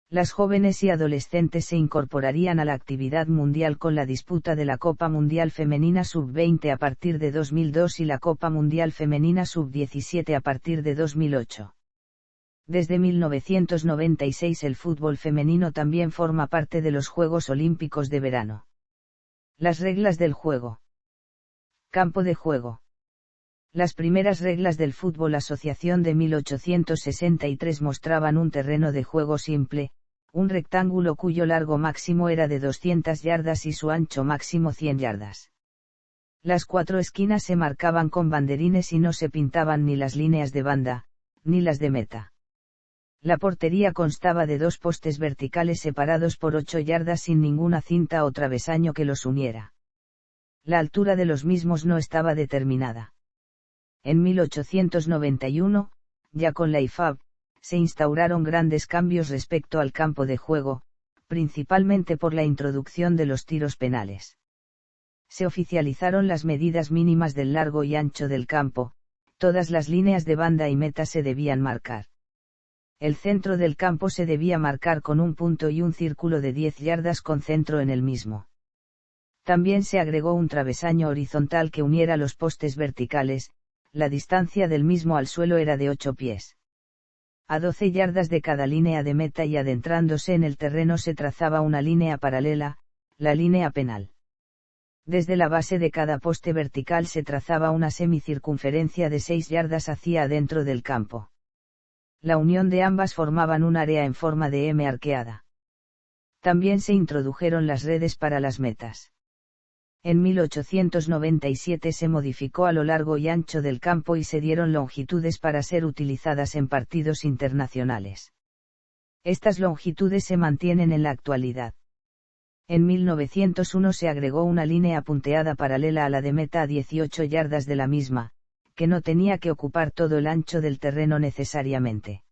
Las jóvenes y adolescentes se incorporarían a la actividad mundial con la disputa de la Copa Mundial Femenina Sub-20 a partir de 2002 y la Copa Mundial Femenina Sub-17 a partir de 2008. Desde 1996 el fútbol femenino también forma parte de los Juegos Olímpicos de Verano. Las reglas del juego. Campo de juego. Las primeras reglas del Fútbol Asociación de 1863 mostraban un terreno de juego simple, un rectángulo cuyo largo máximo era de 200 yardas y su ancho máximo 100 yardas. Las 4 esquinas se marcaban con banderines y no se pintaban ni las líneas de banda, ni las de meta. La portería constaba de 2 postes verticales separados por 8 yardas sin ninguna cinta o travesaño que los uniera. La altura de los mismos no estaba determinada. En 1891, ya con la IFAB, se instauraron grandes cambios respecto al campo de juego, principalmente por la introducción de los tiros penales. Se oficializaron las medidas mínimas del largo y ancho del campo, todas las líneas de banda y meta se debían marcar. El centro del campo se debía marcar con un punto y un círculo de 10 yardas con centro en el mismo. También se agregó un travesaño horizontal que uniera los postes verticales, la distancia del mismo al suelo era de 8 pies. A 12 yardas de cada línea de meta y adentrándose en el terreno se trazaba una línea paralela, la línea penal. Desde la base de cada poste vertical se trazaba una semicircunferencia de 6 yardas hacia adentro del campo. La unión de ambas formaban un área en forma de M arqueada. También se introdujeron las redes para las metas. En 1897 se modificó a lo largo y ancho del campo y se dieron longitudes para ser utilizadas en partidos internacionales. Estas longitudes se mantienen en la actualidad. En 1901 se agregó una línea punteada paralela a la de meta a 18 yardas de la misma, que no tenía que ocupar todo el ancho del terreno necesariamente.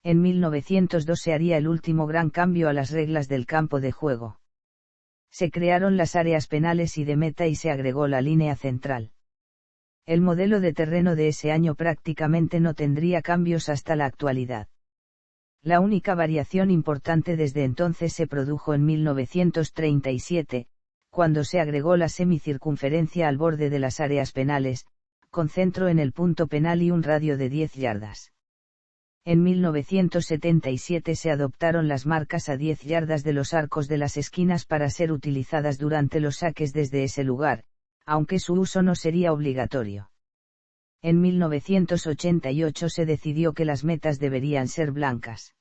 En 1902 se haría el último gran cambio a las reglas del campo de juego. Se crearon las áreas penales y de meta y se agregó la línea central. El modelo de terreno de ese año prácticamente no tendría cambios hasta la actualidad. La única variación importante desde entonces se produjo en 1937, cuando se agregó la semicircunferencia al borde de las áreas penales, con centro en el punto penal y un radio de 10 yardas. En 1977 se adoptaron las marcas a 10 yardas de los arcos de las esquinas para ser utilizadas durante los saques desde ese lugar, aunque su uso no sería obligatorio. En 1988 se decidió que las metas deberían ser blancas.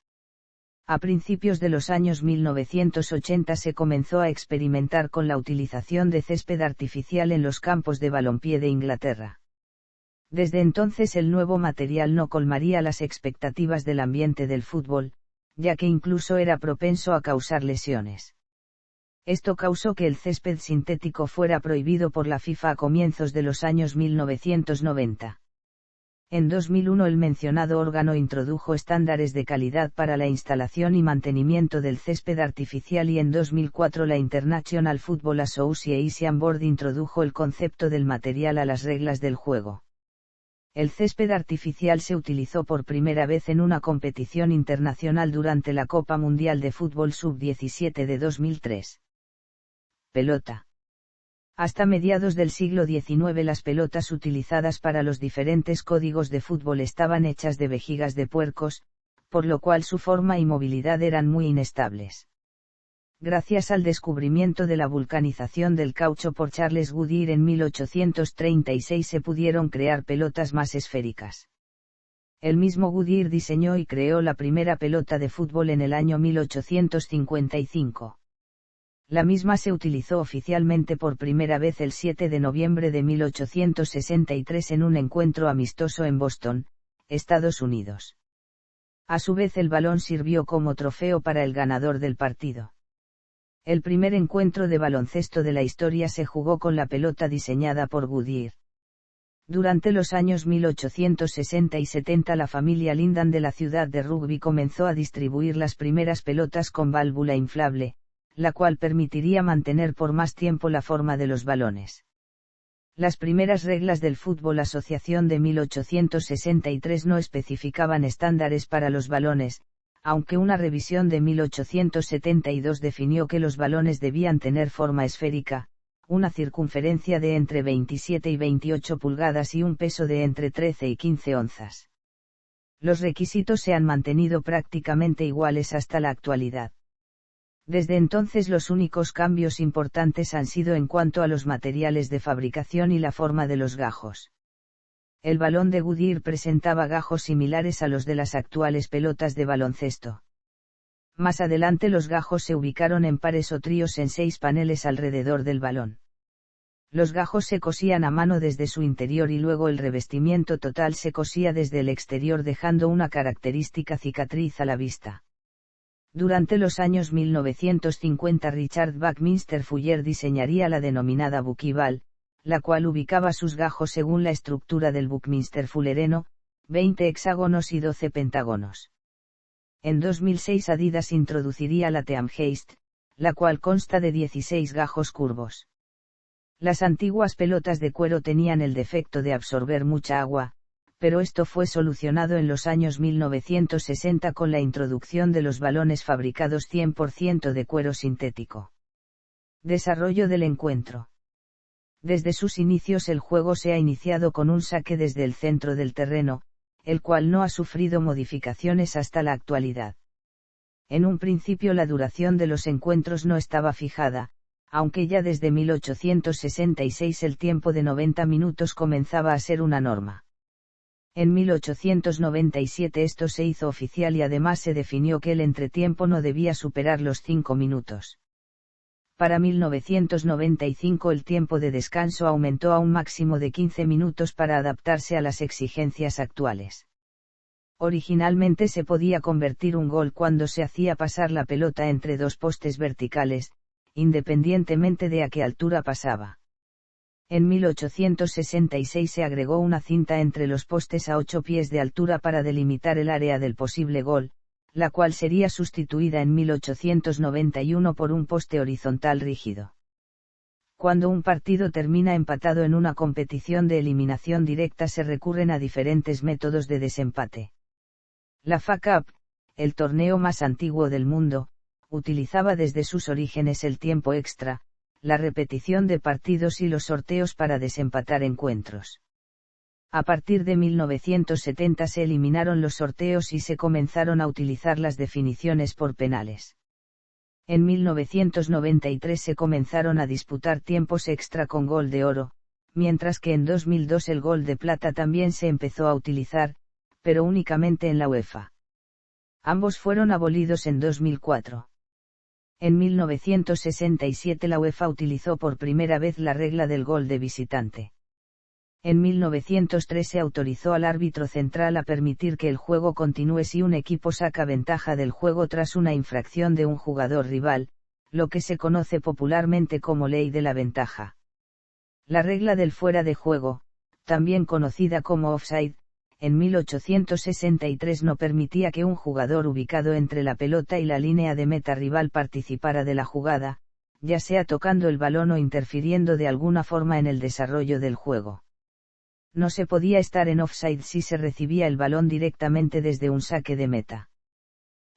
A principios de los años 1980 se comenzó a experimentar con la utilización de césped artificial en los campos de balompié de Inglaterra. Desde entonces el nuevo material no colmaría las expectativas del ambiente del fútbol, ya que incluso era propenso a causar lesiones. Esto causó que el césped sintético fuera prohibido por la FIFA a comienzos de los años 1990. En 2001 el mencionado órgano introdujo estándares de calidad para la instalación y mantenimiento del césped artificial y en 2004 la International Football Association Board introdujo el concepto del material a las reglas del juego. El césped artificial se utilizó por primera vez en una competición internacional durante la Copa Mundial de Fútbol Sub-17 de 2003. Pelota. Hasta mediados del siglo XIX las pelotas utilizadas para los diferentes códigos de fútbol estaban hechas de vejigas de puercos, por lo cual su forma y movilidad eran muy inestables. Gracias al descubrimiento de la vulcanización del caucho por Charles Goodyear en 1836 se pudieron crear pelotas más esféricas. El mismo Goodyear diseñó y creó la primera pelota de fútbol en el año 1855. La misma se utilizó oficialmente por primera vez el 7 de noviembre de 1863 en un encuentro amistoso en Boston, Estados Unidos. A su vez el balón sirvió como trofeo para el ganador del partido. El primer encuentro de baloncesto de la historia se jugó con la pelota diseñada por Goodyear. Durante los años 1860 y 70 la familia Lindan de la ciudad de Rugby comenzó a distribuir las primeras pelotas con válvula inflable, la cual permitiría mantener por más tiempo la forma de los balones. Las primeras reglas del Fútbol Asociación de 1863 no especificaban estándares para los balones, aunque una revisión de 1872 definió que los balones debían tener forma esférica, una circunferencia de entre 27 y 28 pulgadas y un peso de entre 13 y 15 onzas. Los requisitos se han mantenido prácticamente iguales hasta la actualidad. Desde entonces los únicos cambios importantes han sido en cuanto a los materiales de fabricación y la forma de los gajos. El balón de Goodyear presentaba gajos similares a los de las actuales pelotas de baloncesto. Más adelante los gajos se ubicaron en pares o tríos en 6 paneles alrededor del balón. Los gajos se cosían a mano desde su interior y luego el revestimiento total se cosía desde el exterior dejando una característica cicatriz a la vista. Durante los años 1950 Richard Buckminster Fuller diseñaría la denominada Buckyball, la cual ubicaba sus gajos según la estructura del Buckminster fullereno, 20 hexágonos y 12 pentágonos. En 2006 Adidas introduciría la Team Haste, la cual consta de 16 gajos curvos. Las antiguas pelotas de cuero tenían el defecto de absorber mucha agua, pero esto fue solucionado en los años 1960 con la introducción de los balones fabricados 100% de cuero sintético. Desarrollo del encuentro. Desde sus inicios el juego se ha iniciado con un saque desde el centro del terreno, el cual no ha sufrido modificaciones hasta la actualidad. En un principio la duración de los encuentros no estaba fijada, aunque ya desde 1866 el tiempo de 90 minutos comenzaba a ser una norma. En 1897 esto se hizo oficial y además se definió que el entretiempo no debía superar los 5 minutos. Para 1995 el tiempo de descanso aumentó a un máximo de 15 minutos para adaptarse a las exigencias actuales. Originalmente se podía convertir un gol cuando se hacía pasar la pelota entre 2 postes verticales, independientemente de a qué altura pasaba. En 1866 se agregó una cinta entre los postes a 8 pies de altura para delimitar el área del posible gol, la cual sería sustituida en 1891 por un poste horizontal rígido. Cuando un partido termina empatado en una competición de eliminación directa se recurren a diferentes métodos de desempate. La FA Cup, el torneo más antiguo del mundo, utilizaba desde sus orígenes el tiempo extra, la repetición de partidos y los sorteos para desempatar encuentros. A partir de 1970 se eliminaron los sorteos y se comenzaron a utilizar las definiciones por penales. En 1993 se comenzaron a disputar tiempos extra con gol de oro, mientras que en 2002 el gol de plata también se empezó a utilizar, pero únicamente en la UEFA. Ambos fueron abolidos en 2004. En 1967 la UEFA utilizó por primera vez la regla del gol de visitante. En 1903 se autorizó al árbitro central a permitir que el juego continúe si un equipo saca ventaja del juego tras una infracción de un jugador rival, lo que se conoce popularmente como ley de la ventaja. La regla del fuera de juego, también conocida como offside, en 1863 no permitía que un jugador ubicado entre la pelota y la línea de meta rival participara de la jugada, ya sea tocando el balón o interfiriendo de alguna forma en el desarrollo del juego. No se podía estar en offside si se recibía el balón directamente desde un saque de meta.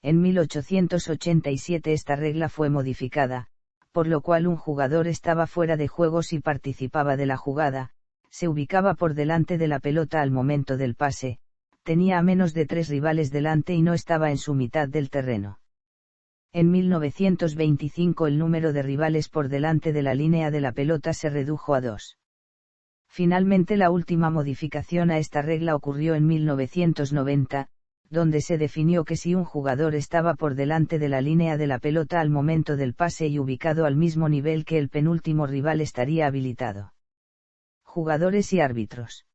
En 1887 esta regla fue modificada, por lo cual un jugador estaba fuera de juego si participaba de la jugada, se ubicaba por delante de la pelota al momento del pase, tenía a menos de 3 rivales delante y no estaba en su mitad del terreno. En 1925 el número de rivales por delante de la línea de la pelota se redujo a 2. Finalmente la última modificación a esta regla ocurrió en 1990, donde se definió que si un jugador estaba por delante de la línea de la pelota al momento del pase y ubicado al mismo nivel que el penúltimo rival estaría habilitado. Jugadores y árbitros.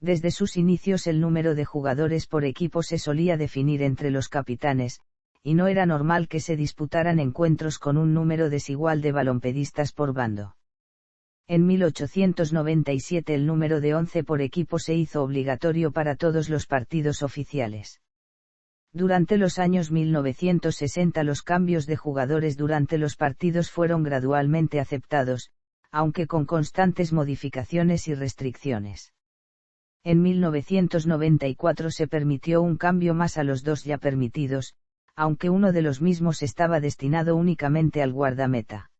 Desde sus inicios el número de jugadores por equipo se solía definir entre los capitanes, y no era normal que se disputaran encuentros con un número desigual de balompedistas por bando. En 1897 el número de 11 por equipo se hizo obligatorio para todos los partidos oficiales. Durante los años 1960 los cambios de jugadores durante los partidos fueron gradualmente aceptados, aunque con constantes modificaciones y restricciones. En 1994 se permitió un cambio más a los 2 ya permitidos, aunque uno de los mismos estaba destinado únicamente al guardameta.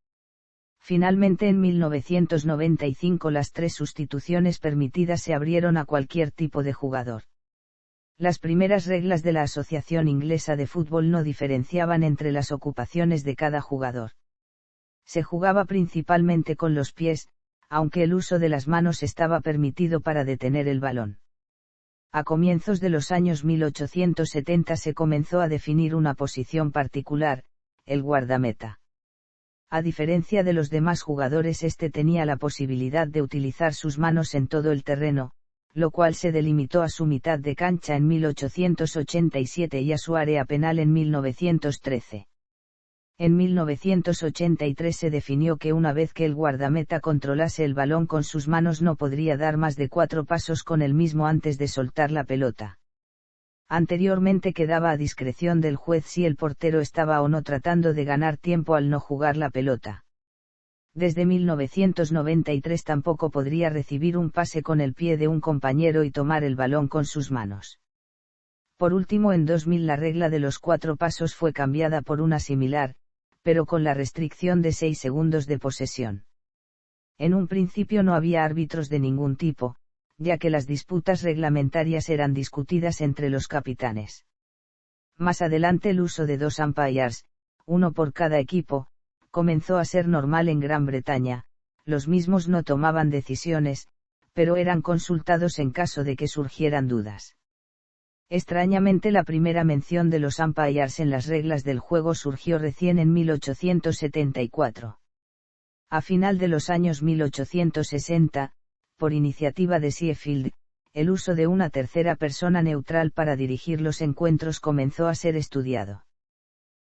Finalmente en 1995 las 3 sustituciones permitidas se abrieron a cualquier tipo de jugador. Las primeras reglas de la Asociación Inglesa de Fútbol no diferenciaban entre las ocupaciones de cada jugador. Se jugaba principalmente con los pies, aunque el uso de las manos estaba permitido para detener el balón. A comienzos de los años 1870 se comenzó a definir una posición particular, el guardameta. A diferencia de los demás jugadores, este tenía la posibilidad de utilizar sus manos en todo el terreno, lo cual se delimitó a su mitad de cancha en 1887 y a su área penal en 1913. En 1983 se definió que una vez que el guardameta controlase el balón con sus manos no podría dar más de 4 pasos con el mismo antes de soltar la pelota. Anteriormente quedaba a discreción del juez si el portero estaba o no tratando de ganar tiempo al no jugar la pelota. Desde 1993 tampoco podría recibir un pase con el pie de un compañero y tomar el balón con sus manos. Por último, en 2000 la regla de los 4 pasos fue cambiada por una similar, pero con la restricción de 6 segundos de posesión. En un principio no había árbitros de ningún tipo, ya que las disputas reglamentarias eran discutidas entre los capitanes. Más adelante el uso de 2 umpires, uno por cada equipo, comenzó a ser normal en Gran Bretaña. Los mismos no tomaban decisiones, pero eran consultados en caso de que surgieran dudas. Extrañamente la primera mención de los umpires en las reglas del juego surgió recién en 1874. A final de los años 1860, por iniciativa de Sheffield, el uso de una tercera persona neutral para dirigir los encuentros comenzó a ser estudiado.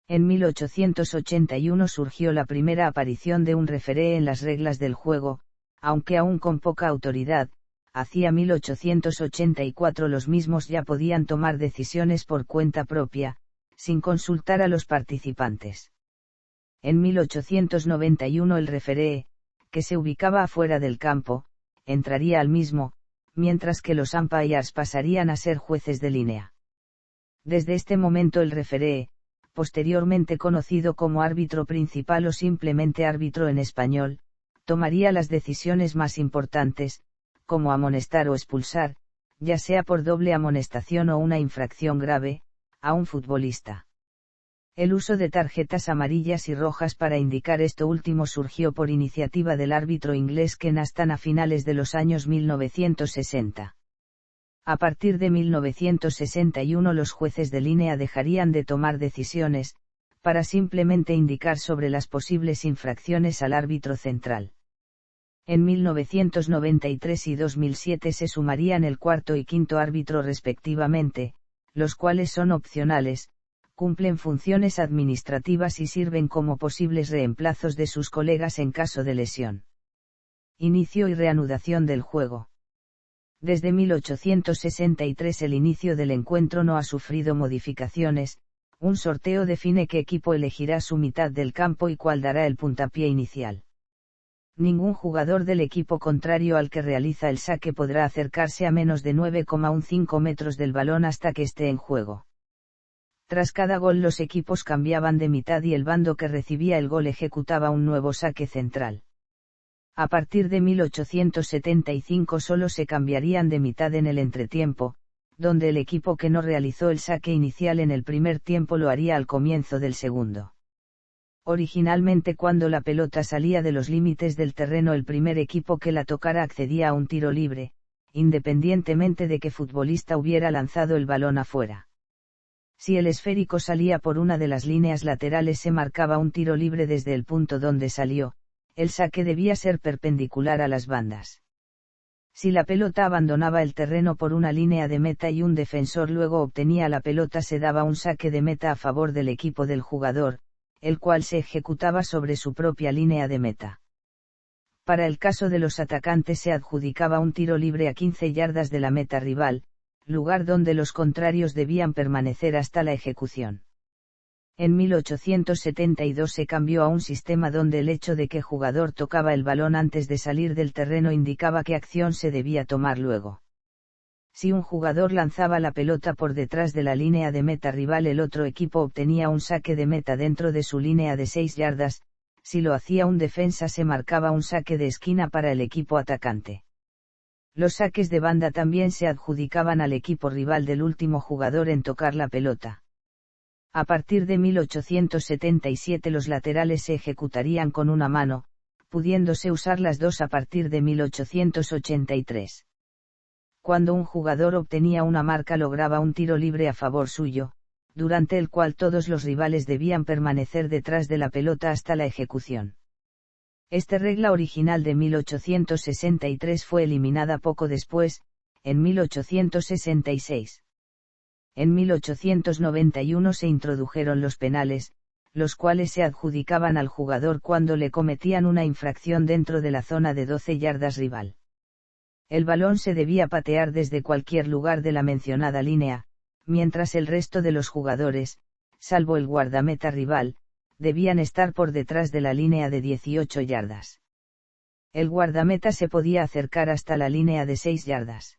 En 1881 surgió la primera aparición de un referee en las reglas del juego, aunque aún con poca autoridad. Hacia 1884 los mismos ya podían tomar decisiones por cuenta propia, sin consultar a los participantes. En 1891 el referee, que se ubicaba afuera del campo, entraría al mismo, mientras que los umpires pasarían a ser jueces de línea. Desde este momento el referee, posteriormente conocido como árbitro principal o simplemente árbitro en español, tomaría las decisiones más importantes, como amonestar o expulsar, ya sea por doble amonestación o una infracción grave, a un futbolista. El uso de tarjetas amarillas y rojas para indicar esto último surgió por iniciativa del árbitro inglés Ken Aston a finales de los años 1960. A partir de 1961 los jueces de línea dejarían de tomar decisiones, para simplemente indicar sobre las posibles infracciones al árbitro central. En 1993 y 2007 se sumarían el cuarto y quinto árbitro respectivamente, los cuales son opcionales, cumplen funciones administrativas y sirven como posibles reemplazos de sus colegas en caso de lesión. Inicio y reanudación del juego. Desde 1863 el inicio del encuentro no ha sufrido modificaciones, un sorteo define qué equipo elegirá su mitad del campo y cuál dará el puntapié inicial. Ningún jugador del equipo contrario al que realiza el saque podrá acercarse a menos de 9,15 metros del balón hasta que esté en juego. Tras cada gol los equipos cambiaban de mitad y el bando que recibía el gol ejecutaba un nuevo saque central. A partir de 1875 solo se cambiarían de mitad en el entretiempo, donde el equipo que no realizó el saque inicial en el primer tiempo lo haría al comienzo del segundo. Originalmente cuando la pelota salía de los límites del terreno el primer equipo que la tocara accedía a un tiro libre, independientemente de que futbolista hubiera lanzado el balón afuera. Si el esférico salía por una de las líneas laterales se marcaba un tiro libre desde el punto donde salió, el saque debía ser perpendicular a las bandas. Si la pelota abandonaba el terreno por una línea de meta y un defensor luego obtenía la pelota se daba un saque de meta a favor del equipo del jugador, el cual se ejecutaba sobre su propia línea de meta. Para el caso de los atacantes se adjudicaba un tiro libre a 15 yardas de la meta rival, lugar donde los contrarios debían permanecer hasta la ejecución. En 1872 se cambió a un sistema donde el hecho de que jugador tocaba el balón antes de salir del terreno indicaba qué acción se debía tomar luego. Si un jugador lanzaba la pelota por detrás de la línea de meta rival el otro equipo obtenía un saque de meta dentro de su línea de 6 yardas, si lo hacía un defensa se marcaba un saque de esquina para el equipo atacante. Los saques de banda también se adjudicaban al equipo rival del último jugador en tocar la pelota. A partir de 1877 los laterales se ejecutarían con una mano, pudiéndose usar las dos a partir de 1883. Cuando un jugador obtenía una marca lograba un tiro libre a favor suyo, durante el cual todos los rivales debían permanecer detrás de la pelota hasta la ejecución. Esta regla original de 1863 fue eliminada poco después, en 1866. En 1891 se introdujeron los penales, los cuales se adjudicaban al jugador cuando le cometían una infracción dentro de la zona de 12 yardas rival. El balón se debía patear desde cualquier lugar de la mencionada línea, mientras el resto de los jugadores, salvo el guardameta rival, debían estar por detrás de la línea de 18 yardas. El guardameta se podía acercar hasta la línea de 6 yardas.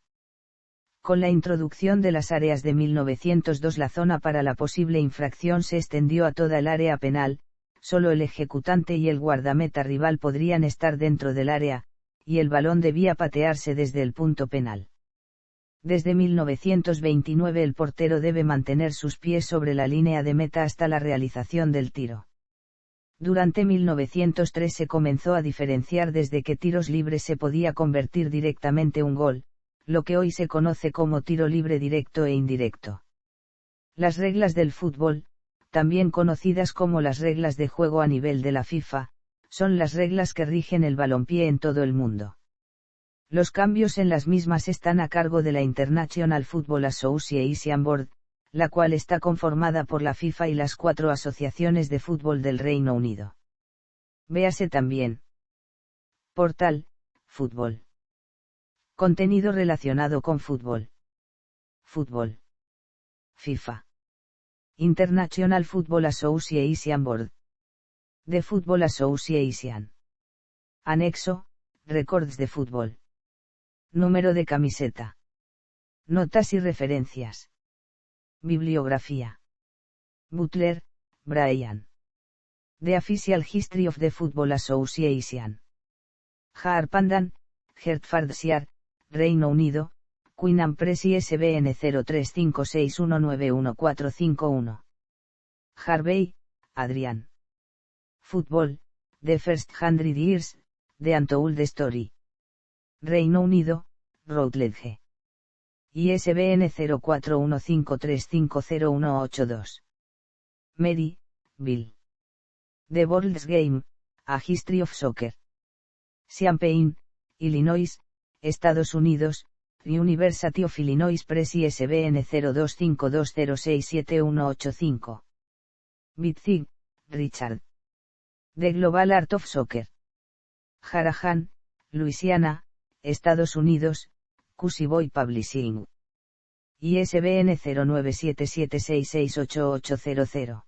Con la introducción de las áreas de 1902 la zona para la posible infracción se extendió a toda el área penal, solo el ejecutante y el guardameta rival podrían estar dentro del área, y el balón debía patearse desde el punto penal. Desde 1929 el portero debe mantener sus pies sobre la línea de meta hasta la realización del tiro. Durante 1903 se comenzó a diferenciar desde qué tiros libres se podía convertir directamente un gol, lo que hoy se conoce como tiro libre directo e indirecto. Las reglas del fútbol, también conocidas como las reglas de juego a nivel de la FIFA, son las reglas que rigen el balompié en todo el mundo. Los cambios en las mismas están a cargo de la International Football Association Board, la cual está conformada por la FIFA y las 4 asociaciones de fútbol del Reino Unido. Véase también. Portal, Fútbol. Contenido relacionado con fútbol. Fútbol. FIFA. International Football Association Board. The Football Association. Anexo, Records de fútbol. Número de camiseta. Notas y referencias. Bibliografía. Butler, Brian. The Official History of the Football Association. Harpandan, Hertfordshire, Reino Unido, Queen and Press ISBN 0356191451. Harvey, Adrian. Football, The First 100 Years, The Untold Story. Reino Unido, Routledge. ISBN 0415350182. Mary, Bill. The World's Game, A History of Soccer. Champaign, Illinois, Estados Unidos, University of Illinois Press ISBN 0252067185. Bitzig, Richard. The Global Art of Soccer. Harahan, Louisiana, Estados Unidos, Cushy Boy Publishing. ISBN 0977668800.